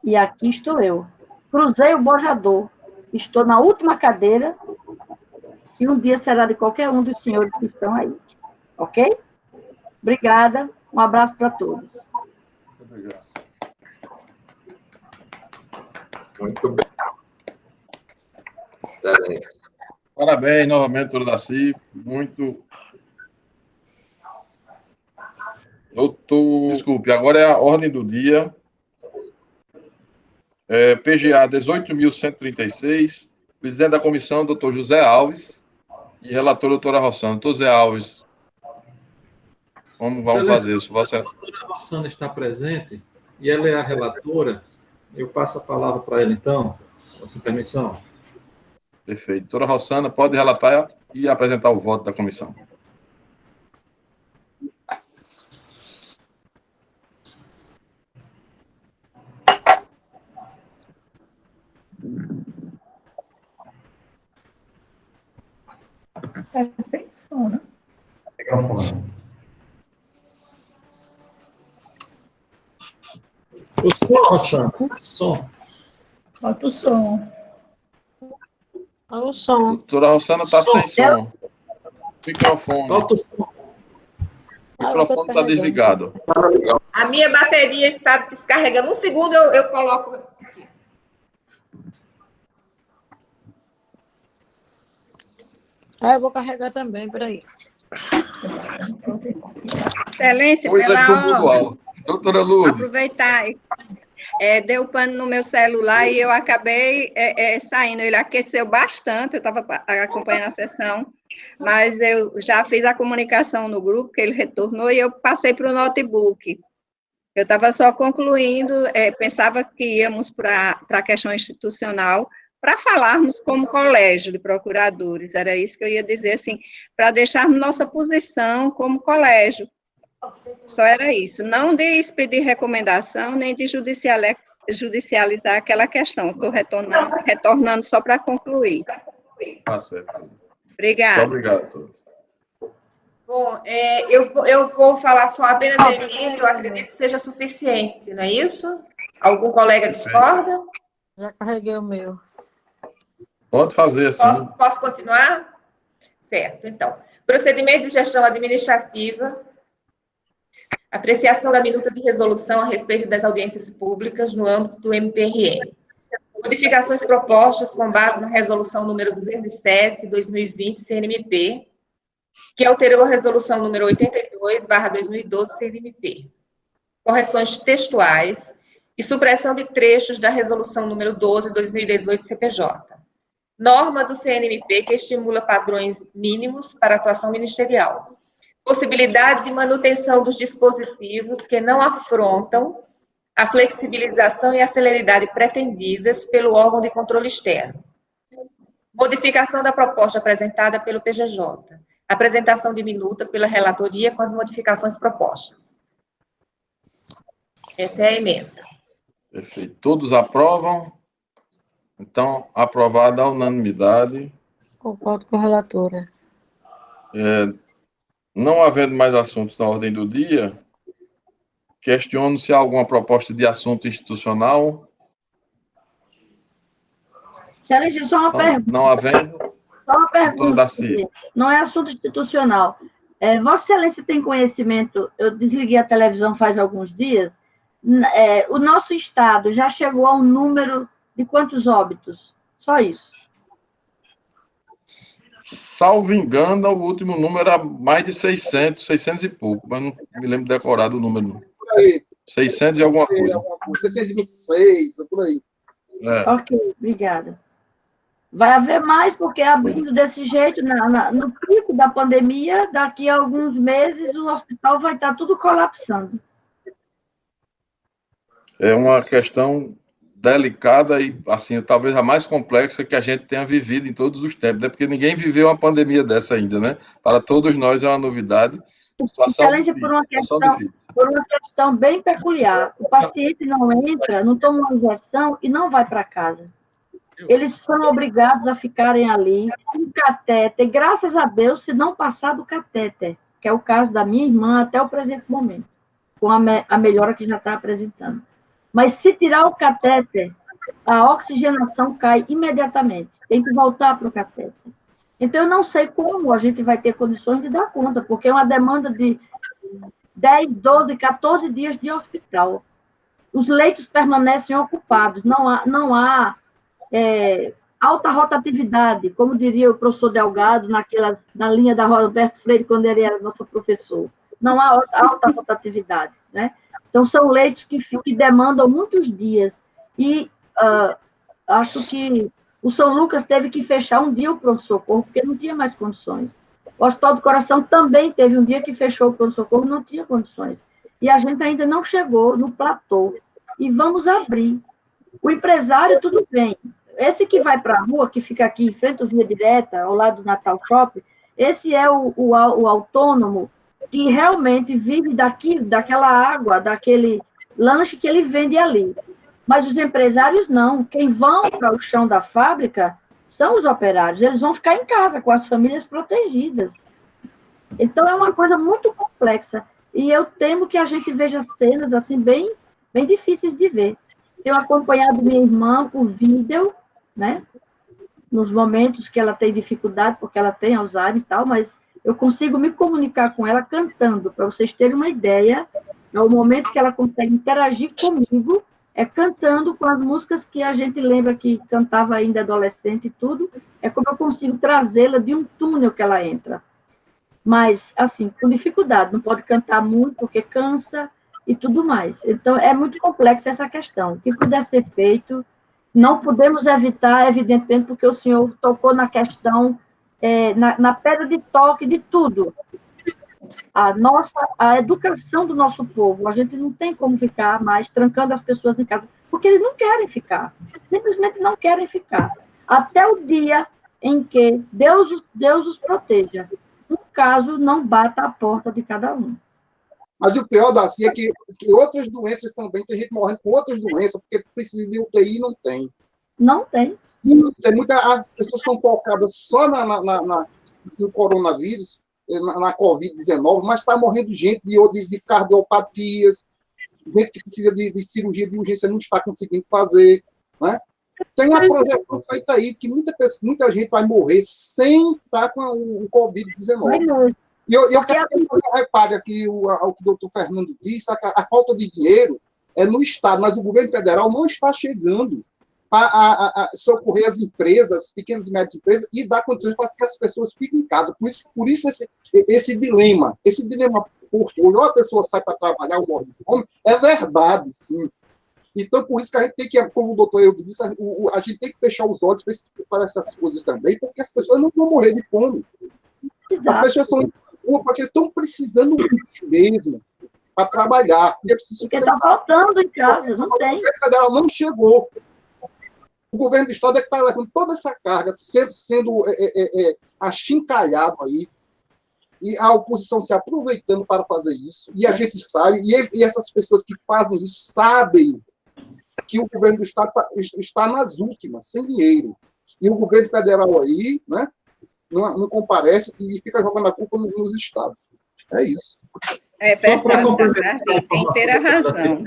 Speaker 5: E aqui estou eu. Cruzei o bojador. Estou na última cadeira e um dia será de qualquer um dos senhores que estão aí. Ok? Obrigada. Um abraço para todos.
Speaker 1: Obrigado.
Speaker 10: Muito bem. Excelente.
Speaker 1: Parabéns novamente, doutor Daci. Muito. Desculpe, agora é a ordem do dia. PGA 18.136. Presidente da comissão, doutor José Alves. E relator, doutora Rossana. Doutor José Alves. Vamos fazer isso.
Speaker 15: A doutora Rossana está presente e ela é a relatora. Eu passo a palavra para ele, então, com sua permissão.
Speaker 1: Perfeito. Doutora Rossana, pode relatar e apresentar o voto da comissão.
Speaker 8: Sem som, né?
Speaker 17: Microfone.
Speaker 15: O som, Rossana. Som.
Speaker 5: Bota o som.
Speaker 2: Olha o som.
Speaker 1: Doutora Rossana está sem som. Microfone.
Speaker 15: Bota o som.
Speaker 1: O microfone está desligado.
Speaker 16: A minha bateria está descarregando. Um segundo eu coloco.
Speaker 2: Eu vou carregar também, peraí.
Speaker 7: Excelência,
Speaker 1: Coisa
Speaker 7: pela
Speaker 1: do mundo
Speaker 7: ordem.
Speaker 1: alto. Doutora Lourdes.
Speaker 7: Aproveitar, deu pane no meu celular e eu acabei saindo. Ele aqueceu bastante, eu estava acompanhando a sessão, mas eu já fiz a comunicação no grupo, que ele retornou, e eu passei para o notebook. Eu estava só concluindo, pensava que íamos para a questão institucional, para falarmos como colégio de procuradores, era isso que eu ia dizer, assim, para deixarmos nossa posição como colégio. Só era isso, não de expedir recomendação, nem de judicializar aquela questão. Estou retornando só para concluir.
Speaker 1: Tá certo.
Speaker 7: Obrigada.
Speaker 1: Muito obrigado a todos.
Speaker 16: Bom, eu vou falar só apenas emenda, eu acredito que seja suficiente, não é isso? Algum colega discorda?
Speaker 2: Já carreguei o meu.
Speaker 1: Pode fazer assim.
Speaker 16: Posso continuar? Certo, então. Procedimento de gestão administrativa. Apreciação da minuta de resolução a respeito das audiências públicas no âmbito do MPRM. Modificações propostas com base na resolução número 207, 2020, CNMP, que alterou a resolução número 82/2012, CNMP. Correções textuais e supressão de trechos da resolução número 12, 2018, CPJ. Norma do CNMP que estimula padrões mínimos para atuação ministerial. Possibilidade de manutenção dos dispositivos que não afrontam a flexibilização e a celeridade pretendidas pelo órgão de controle externo. Modificação da proposta apresentada pelo PGJ. Apresentação de minuta pela relatoria com as modificações propostas. Essa é a emenda.
Speaker 1: Perfeito. Todos aprovam? Então, aprovada a unanimidade.
Speaker 2: Concordo com a relatora.
Speaker 1: Não havendo mais assuntos na ordem do dia, questiono se há alguma proposta de assunto institucional.
Speaker 5: Excelência, só uma pergunta.
Speaker 1: Não havendo.
Speaker 5: Só uma pergunta.
Speaker 1: Darcy.
Speaker 5: Não é assunto institucional. Vossa Excelência tem conhecimento, eu desliguei a televisão faz alguns dias, o nosso estado já chegou a um número de quantos óbitos? Só isso.
Speaker 1: Salvo engano, o último número era mais de 600 e pouco, mas não me lembro decorar do número. Não.
Speaker 9: Por aí.
Speaker 1: 600 e alguma coisa.
Speaker 9: 626, por aí.
Speaker 5: Ok, obrigada. Vai haver mais, porque abrindo desse jeito, no pico da pandemia, daqui a alguns meses, o hospital vai estar tudo colapsando.
Speaker 1: É uma questão delicada e, assim, talvez a mais complexa que a gente tenha vivido em todos os tempos, né? Porque ninguém viveu uma pandemia dessa ainda, né? Para todos nós é uma novidade.
Speaker 5: Excelência, por uma questão bem peculiar. O paciente não entra, não toma uma injeção e não vai para casa. Eles são obrigados a ficarem ali, com catéter, graças a Deus, se não passar do catéter, que é o caso da minha irmã até o presente momento, com a melhora que já está apresentando. Mas se tirar o catéter, a oxigenação cai imediatamente. Tem que voltar para o catéter. Então, eu não sei como a gente vai ter condições de dar conta, porque é uma demanda de 10, 12, 14 dias de hospital. Os leitos permanecem ocupados, não há alta rotatividade, como diria o professor Delgado, na linha da Roberto Freire, quando ele era nosso professor. Não há alta rotatividade, né? Então, são leitos que demandam muitos dias. E acho que o São Lucas teve que fechar um dia o pronto-socorro, porque não tinha mais condições. O Hospital do Coração também teve um dia que fechou o pronto-socorro, não tinha condições. E a gente ainda não chegou no platô. E vamos abrir. O empresário, tudo bem. Esse que vai para a rua, que fica aqui em frente ao Via Direta, ao lado do Natal Shopping, esse é o autônomo que realmente vive daquela água, daquele lanche que ele vende ali. Mas os empresários não. Quem vão para o chão da fábrica são os operários. Eles vão ficar em casa com as famílias protegidas. Então, é uma coisa muito complexa. E eu temo que a gente veja cenas assim bem difíceis de ver. Tenho acompanhado minha irmã por vídeo, né? Nos momentos que ela tem dificuldade, porque ela tem Alzheimer e tal, mas eu consigo me comunicar com ela cantando, para vocês terem uma ideia. É o momento que ela consegue interagir comigo, cantando com as músicas que a gente lembra que cantava ainda adolescente e tudo. É como eu consigo trazê-la de um túnel que ela entra. Mas, assim, com dificuldade, não pode cantar muito, porque cansa e tudo mais. Então, é muito complexa essa questão. O que puder ser feito, não podemos evitar, evidentemente, porque o senhor tocou na questão, na pedra de toque de tudo. A educação do nosso povo, a gente não tem como ficar mais trancando as pessoas em casa, porque eles não querem ficar, simplesmente não querem ficar, até o dia em que Deus os proteja, no caso, não bata a porta de cada um.
Speaker 9: Mas o pior, Darcy, é que outras doenças também, tem gente morrendo com outras doenças, porque precisa de UTI e não tem.
Speaker 5: Não tem.
Speaker 9: As pessoas estão focadas só no coronavírus, na Covid-19, mas está morrendo gente de cardiopatias, gente que precisa de cirurgia de urgência não está conseguindo fazer. Né? Tem uma projeção feita aí que muita gente vai morrer sem estar com o Covid-19. E eu quero que você repare aqui o que o doutor Fernando disse, a falta de dinheiro é no Estado, mas o governo federal não está chegando a socorrer as empresas, as pequenas e médias empresas, e dar condições para que as pessoas fiquem em casa. Por isso esse dilema posto, ou a pessoa sai para trabalhar ou morre de fome, é verdade, sim. Então, por isso que a gente tem que, como o doutor Eudo disse, a gente tem que fechar os olhos para essas coisas também, porque as pessoas não vão morrer de fome. Exato. As pessoas estão em rua porque estão precisando mesmo para trabalhar.
Speaker 5: Porque está faltando em casa, não tem. O
Speaker 9: governo federal não chegou. O governo do Estado é que está levando toda essa carga, sendo achincalhado aí, e a oposição se aproveitando para fazer isso, e a gente sabe, e essas pessoas que fazem isso sabem que o governo do Estado está nas últimas, sem dinheiro. E o governo federal aí, né, não comparece e fica jogando a culpa nos estados. É isso.
Speaker 7: É verdade, tem inteira razão.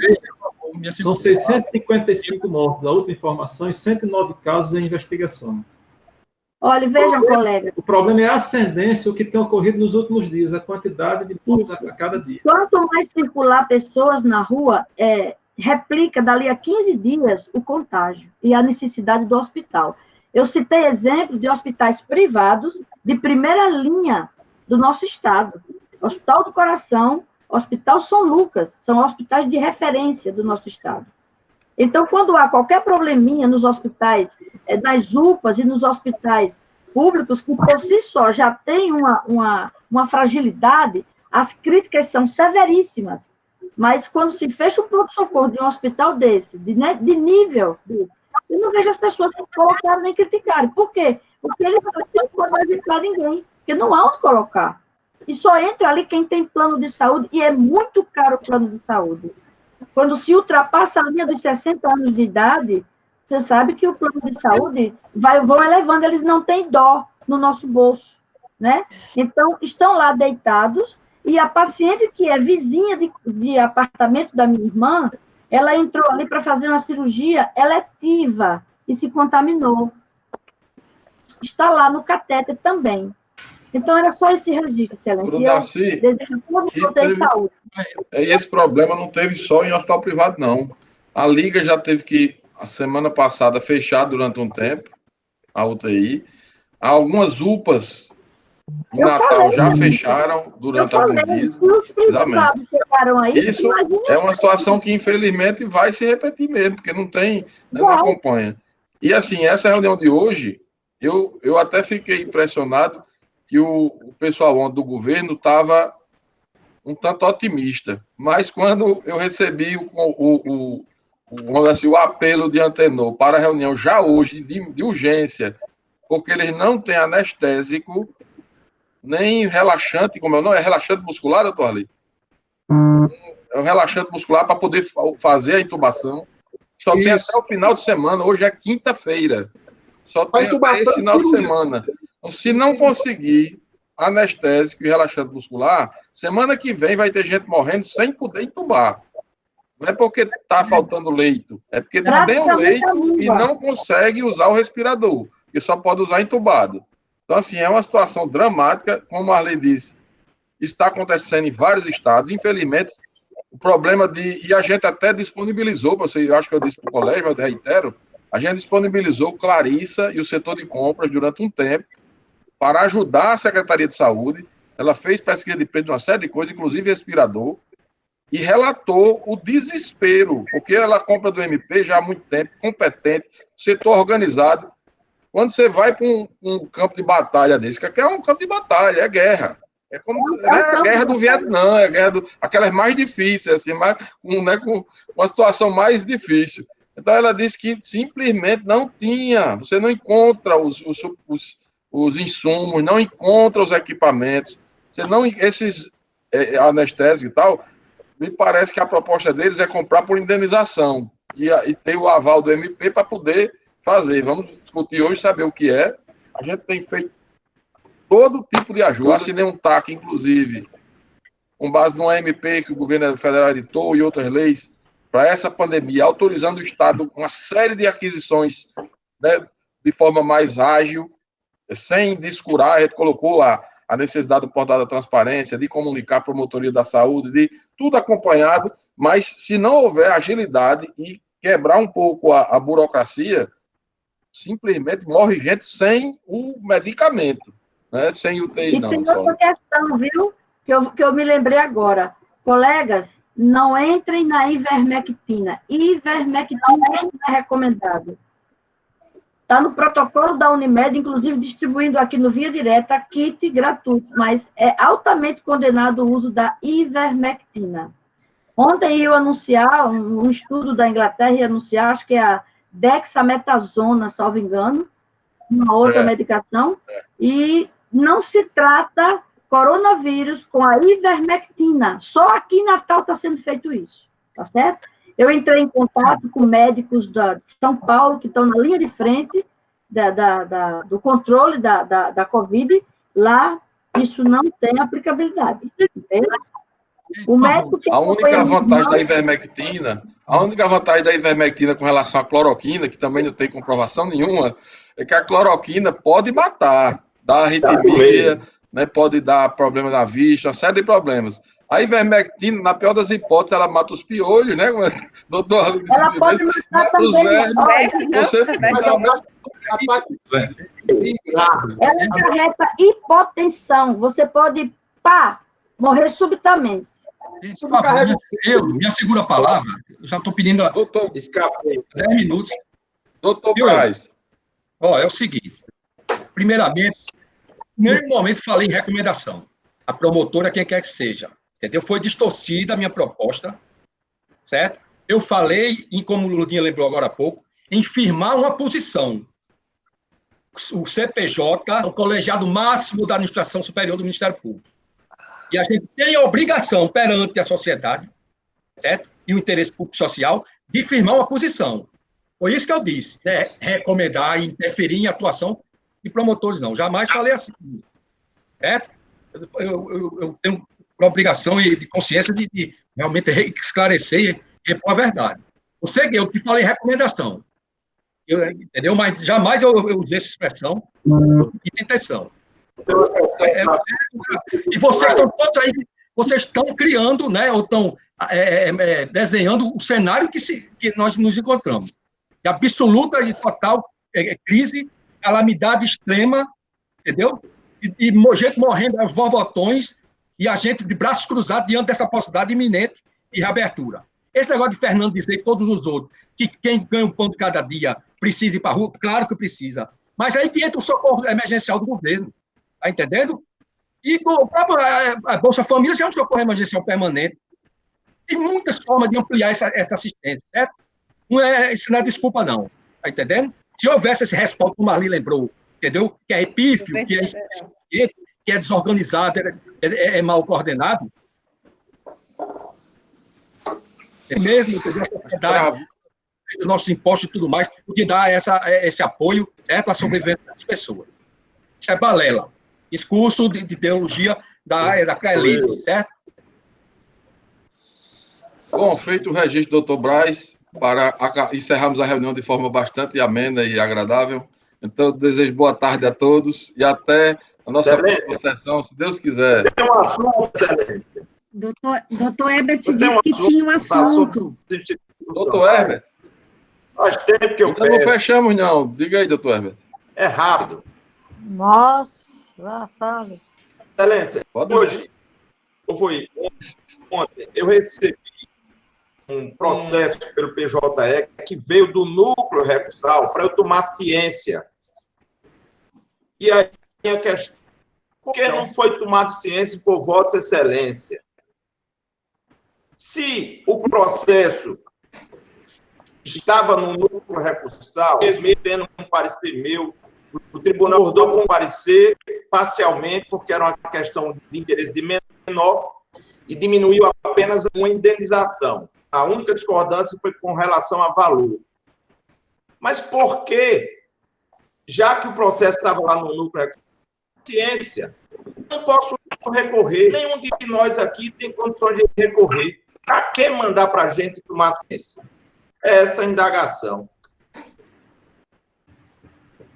Speaker 15: São 655 mortos, a última informação, e 109 casos em investigação.
Speaker 5: Olha, vejam, colega.
Speaker 15: O problema é a ascendência, o que tem ocorrido nos últimos dias, a quantidade de mortos a cada dia.
Speaker 5: Quanto mais circular pessoas na rua, replica dali a 15 dias o contágio e a necessidade do hospital. Eu citei exemplos de hospitais privados de primeira linha do nosso estado. Hospital do Coração, Hospital São Lucas, são hospitais de referência do nosso estado. Então, quando há qualquer probleminha nos hospitais, nas UPAs e nos hospitais públicos, que por si só já tem uma fragilidade, as críticas são severíssimas. Mas quando se fecha um pronto-socorro de um hospital desse, de nível desse, eu não vejo as pessoas se colocarem nem criticarem. Por quê? Porque eles não podem mais entrar ninguém, porque não há onde colocar. E só entra ali quem tem plano de saúde, e é muito caro o plano de saúde. Quando se ultrapassa a linha dos 60 anos de idade, você sabe que o plano de saúde vão elevando, eles não têm dó no nosso bolso, né? Então, estão lá deitados, e a paciente que é vizinha de apartamento da minha irmã, ela entrou ali para fazer uma cirurgia eletiva e se contaminou. Está lá no catéter também. Então, era só esse registro, excelência.
Speaker 1: Darcy,
Speaker 5: desejo todos vocês saúde.
Speaker 1: E esse problema não teve só em hospital privado, não. A Liga já teve que, a semana passada, fechar durante um tempo a UTI. Algumas UPAs no Natal já fecharam durante alguns dias. Isso é uma situação que, infelizmente, vai se repetir mesmo, porque não acompanha. E, assim, essa reunião de hoje, eu até fiquei impressionado que o pessoal do governo estava um tanto otimista, mas quando eu recebi o o apelo de Antenor para a reunião já hoje, de urgência, porque eles não têm anestésico, nem relaxante, como é o nome? É relaxante muscular, doutor Arli? É um relaxante muscular para poder fazer a intubação. Só tem até o final de semana, hoje é quinta-feira. Só tem até esse final de semana. Então, se não conseguir anestésico e relaxante muscular, semana que vem vai ter gente morrendo sem poder intubar. Não é porque está faltando leito, é porque tem o leito e não consegue usar o respirador, que só pode usar entubado. Então, assim, é uma situação dramática, como a Arley disse, está acontecendo em vários estados, infelizmente, o problema e a gente até disponibilizou, eu acho que eu disse para o colégio, mas eu reitero, a gente disponibilizou Clarissa e o setor de compras durante um tempo para ajudar a Secretaria de Saúde. Ela fez pesquisa de preço de uma série de coisas, inclusive respirador, e relatou o desespero, porque ela compra do MP já há muito tempo, competente, setor organizado. Quando você vai para um campo de batalha desse, que é um campo de batalha, é guerra. É a guerra do Vietnã, é a guerra aquelas mais difíceis, assim, com uma situação mais difícil. Então, ela disse que simplesmente não tinha, você não encontra os insumos, não encontra os equipamentos, esses anestésicos e tal, me parece que a proposta deles é comprar por indenização e ter o aval do MP para poder fazer. Vamos discutir hoje, saber o que é. A gente tem feito todo tipo de ajuda. Eu assinei um TAC, inclusive, com base no MP que o governo federal editou e outras leis, para essa pandemia, autorizando o Estado com uma série de aquisições, né, de forma mais ágil, sem descurar. A gente colocou a necessidade do portal da transparência, de comunicar a promotoria da saúde, de tudo acompanhado, mas se não houver agilidade e quebrar um pouco a burocracia, simplesmente morre gente sem o medicamento, né? Sem UTI,
Speaker 5: não. E tem outra questão, viu? Que eu me lembrei agora. Colegas, não entrem na ivermectina. Ivermectina não é recomendado. Está no protocolo da Unimed, inclusive distribuindo aqui no Via Direta kit gratuito, mas é altamente condenado o uso da ivermectina. Ontem eu anunciar, um estudo da Inglaterra ia anunciar, acho que é a dexametasona, salvo engano, uma outra medicação, e não se trata coronavírus com a ivermectina. Só aqui em Natal está sendo feito isso, tá certo? Eu entrei em contato com médicos de São Paulo, que estão na linha de frente do controle da Covid. Lá, isso não tem aplicabilidade. Entende? O médico que
Speaker 1: a única vantagem da ivermectina com relação à cloroquina, que também não tem comprovação nenhuma, é que a cloroquina pode matar, dar arritmia, né, pode dar problema na vista, uma série de problemas. A ivermectina, na pior das hipóteses, ela mata os piolhos, né? Doutor,
Speaker 5: ela pode matar também os vermes. Ela acarreta hipotensão. Você pode, morrer subitamente.
Speaker 12: Minha segunda palavra, eu já estou pedindo 10 minutos.
Speaker 1: Doutor Braz.
Speaker 12: É o seguinte. Primeiramente, em nenhum momento falei em recomendação. A promotora, quem quer que seja. Entendeu? Foi distorcida a minha proposta, certo? Eu falei, como o Ludinha lembrou agora há pouco, em firmar uma posição. O CPJ é o colegiado máximo da administração superior do Ministério Público. E a gente tem a obrigação perante a sociedade, certo? E o interesse público social, de firmar uma posição. Foi isso que eu disse, né? Recomendar e interferir em atuação de promotores, não. Jamais falei assim. Certo? Eu tenho a obrigação e de consciência de realmente esclarecer e repor a verdade. Eu te falei recomendação. Entendeu? Mas jamais eu usei essa expressão de intenção. E vocês estão todos aí, vocês estão criando, né, ou estão desenhando o cenário que nós nos encontramos. De absoluta e total crise, calamidade extrema, entendeu? E gente morrendo aos borbotões e a gente de braços cruzados diante dessa possibilidade iminente de reabertura. Esse negócio de Fernando dizer e todos os outros que quem ganha o pão de cada dia precisa ir para a rua, claro que precisa. Mas aí que entra o socorro emergencial do governo. Está entendendo? E o próprio a Bolsa Família já é um socorro emergencial permanente. Tem muitas formas de ampliar essa assistência, certo? Isso não é desculpa, não. Tá entendendo? Se houvesse esse respaldo, como o Marli lembrou, entendeu? Que é epífio, que é insuficiente, que é desorganizado, é mal coordenado. É mesmo, entendeu? A sociedade, os nossos impostos e tudo mais, o que dá esse apoio para a sobrevivência das pessoas. Isso é balela. Discurso de ideologia da elite, certo?
Speaker 1: Bom, feito o registro, doutor Braz, para encerrarmos a reunião de forma bastante amena e agradável. Então, eu desejo boa tarde a todos e até a nossa próxima sessão, se Deus quiser.
Speaker 10: Tem um assunto, excelência.
Speaker 11: Doutor Herbert disse que tinha um assunto.
Speaker 1: Doutor Herbert?
Speaker 10: Faz tempo que eu
Speaker 1: peço. Não fechamos, não. Diga aí, doutor Herbert.
Speaker 10: É rápido.
Speaker 2: Nossa, lá fale.
Speaker 10: Excelência, hoje, ontem, eu recebi um processo pelo PJE que veio do núcleo recursal para eu tomar ciência. E aí a questão, por que não foi tomado ciência por Vossa Excelência? Se o processo estava no núcleo recursal, mesmo tendo um parecer meu, o tribunal acordou com um parecer parcialmente, porque era uma questão de interesse de menor, e diminuiu apenas uma indenização. A única discordância foi com relação a valor. Mas por que, já que o processo estava lá no núcleo de ciência, não posso recorrer? Nenhum de nós aqui tem condições de recorrer. Para que mandar para a gente tomar ciência? É essa a indagação.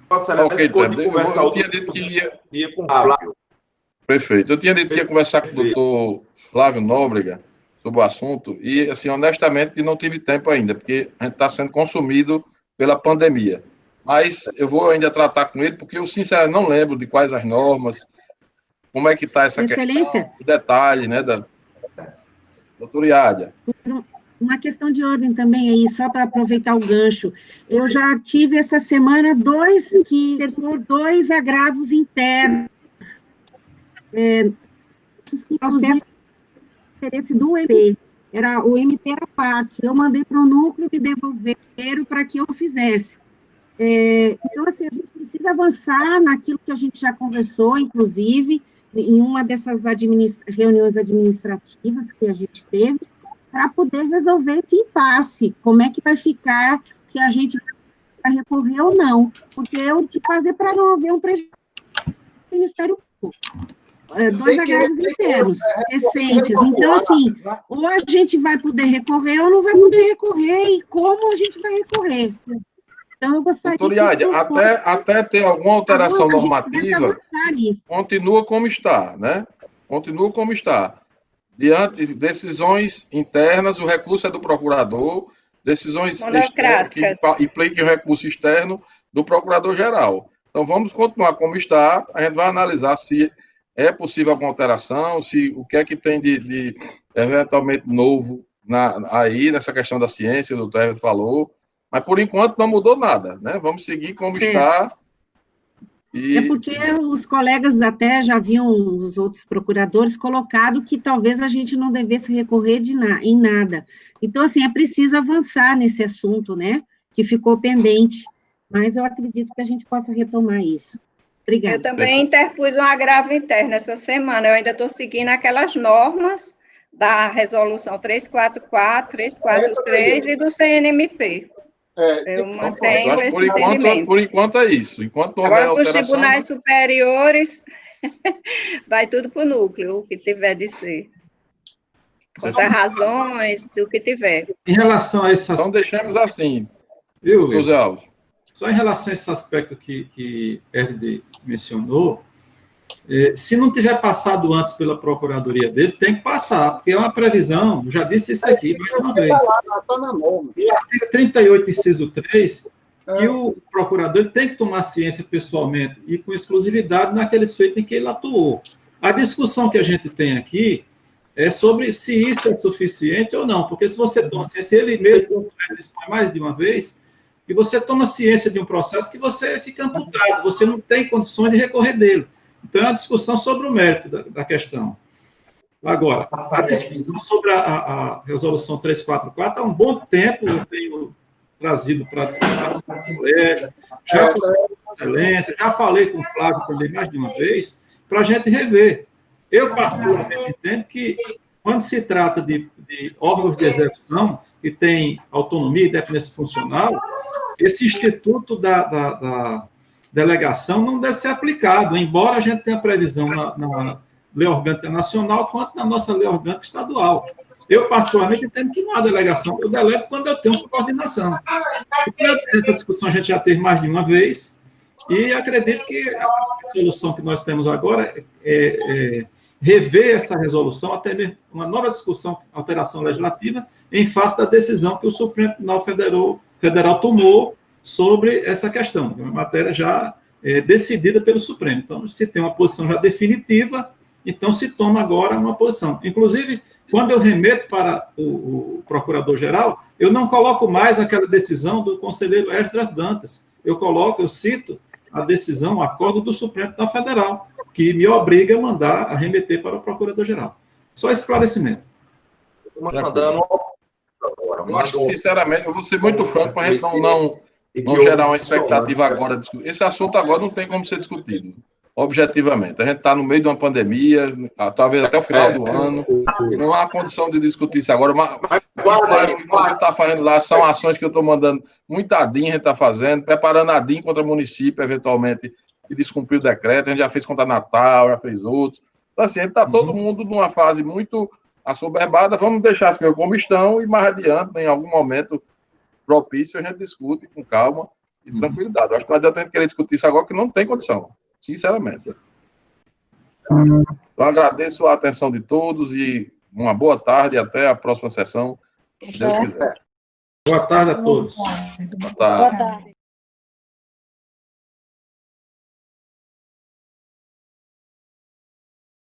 Speaker 10: Nossa,
Speaker 1: ok, eu tinha dito que ia com Flávio. Perfeito. Eu tinha dito que ia conversar com o doutor Flávio Nóbrega sobre o assunto e, assim, honestamente, não tive tempo ainda, porque a gente está sendo consumido pela pandemia. Mas eu vou ainda tratar com ele, porque eu, sinceramente, não lembro de quais as normas, como é que está essa
Speaker 11: Excelência.
Speaker 1: Questão, o detalhe, né, da doutora Iádia.
Speaker 11: Uma questão de ordem também aí, só para aproveitar o gancho. Eu já tive essa semana dois agravos internos. Processo de interesse do MP. O MP era parte. Eu mandei para o núcleo me devolveram para que eu fizesse. Então, assim, a gente precisa avançar naquilo que a gente já conversou, inclusive, em uma dessas reuniões administrativas que a gente teve, para poder resolver esse impasse. Como é que vai ficar, se a gente vai recorrer ou não. Porque eu te fazer para não haver um prejuízo do Ministério Público. Dois agravos internos recentes. Então, assim, ou a gente vai poder recorrer ou não vai poder recorrer, e como a gente vai recorrer. Então, eu gostaria...
Speaker 1: Doutor Iádia, até ter alguma alteração normativa, continua como está, né? Continua como está. Diante de decisões internas, o recurso é do procurador, decisões que impliquem o recurso externo do procurador-geral. Então, vamos continuar como está, a gente vai analisar se é possível alguma alteração, se o que é que tem de eventualmente novo aí nessa questão da ciência, o doutor Herbert falou, mas por enquanto não mudou nada, né? Vamos seguir como está.
Speaker 11: É porque os colegas até já haviam, os outros procuradores, colocado que talvez a gente não devesse recorrer em nada. Então, assim, é preciso avançar nesse assunto, né, que ficou pendente, mas eu acredito que a gente possa retomar isso. Obrigada.
Speaker 7: Eu também interpus um agravo interno essa semana, eu ainda estou seguindo aquelas normas da resolução 344, 343 e do CNMP. Eu mantenho esse entendimento.
Speaker 1: Por enquanto é isso. Enquanto não houver
Speaker 7: agora, para os
Speaker 1: alteração...
Speaker 7: tribunais superiores, vai tudo para o núcleo, o que tiver de ser. Contra razões, o que tiver.
Speaker 15: Em relação a essas...
Speaker 1: Então, deixemos assim.
Speaker 15: Viu,
Speaker 1: José Alves?
Speaker 15: Só em relação a esse aspecto que Herde mencionou, se não tiver passado antes pela procuradoria dele, tem que passar, porque é uma previsão, eu já disse isso aqui mais uma vez. No artigo 38, inciso 3, que o procurador tem que tomar ciência pessoalmente e com exclusividade naqueles feitos em que ele atuou. A discussão que a gente tem aqui é sobre se isso é suficiente ou não, porque se você toma ciência, ele mesmo expõe mais de uma vez, e você toma ciência de um processo que você fica amputado, você não tem condições de recorrer dele. Então, é uma discussão sobre o mérito da questão. Agora, a discussão sobre a resolução 344 há um bom tempo eu tenho trazido para discutir com o colégio, já falei com excelência, já falei com o Flávio também mais de uma vez, para a gente rever. Eu, particularmente, entendo que, quando se trata de órgãos de execução que têm autonomia e independência funcional, esse instituto da delegação não deve ser aplicado, embora a gente tenha previsão na lei orgânica nacional quanto na nossa lei orgânica estadual. Eu, particularmente, entendo que não há delegação. Eu delego quando eu tenho subordinação. Essa discussão a gente já teve mais de uma vez, e acredito que a solução que nós temos agora é rever essa resolução, até mesmo uma nova discussão, alteração legislativa, em face da decisão que o Supremo Tribunal Federal tomou sobre essa questão, uma matéria já decidida pelo Supremo. Então, se tem uma posição já definitiva, então se toma agora uma posição. Inclusive, quando eu remeto para o Procurador-Geral, eu não coloco mais aquela decisão do conselheiro Esdras Dantas. Eu cito a decisão, o acordo do Supremo Tribunal Federal, que me obriga a mandar, a remeter para o Procurador-Geral. Só esclarecimento.
Speaker 1: Eu acho, sinceramente, eu vou ser muito franco para a gente não gerar uma expectativa agora. Esse assunto agora não tem como ser discutido, objetivamente. A gente está no meio de uma pandemia, talvez até o final do ano, não há condição de discutir isso agora, mas o que você está fazendo lá são ações que eu estou mandando, muita DIN a gente está fazendo, preparando a DIN contra o município, eventualmente, que descumpriu o decreto, a gente já fez contra Natal, já fez outros. Então, assim, a gente está todo mundo numa fase muito assoberbada, vamos deixar as coisas como estão e mais adiante, em algum momento propício, a gente discute com calma e tranquilidade. Eu acho que não adianta a gente querer discutir isso agora, que não tem condição, sinceramente. Então, agradeço a atenção de todos e uma boa tarde e até a próxima sessão, se Deus quiser.
Speaker 15: Boa tarde a todos.
Speaker 1: Boa tarde.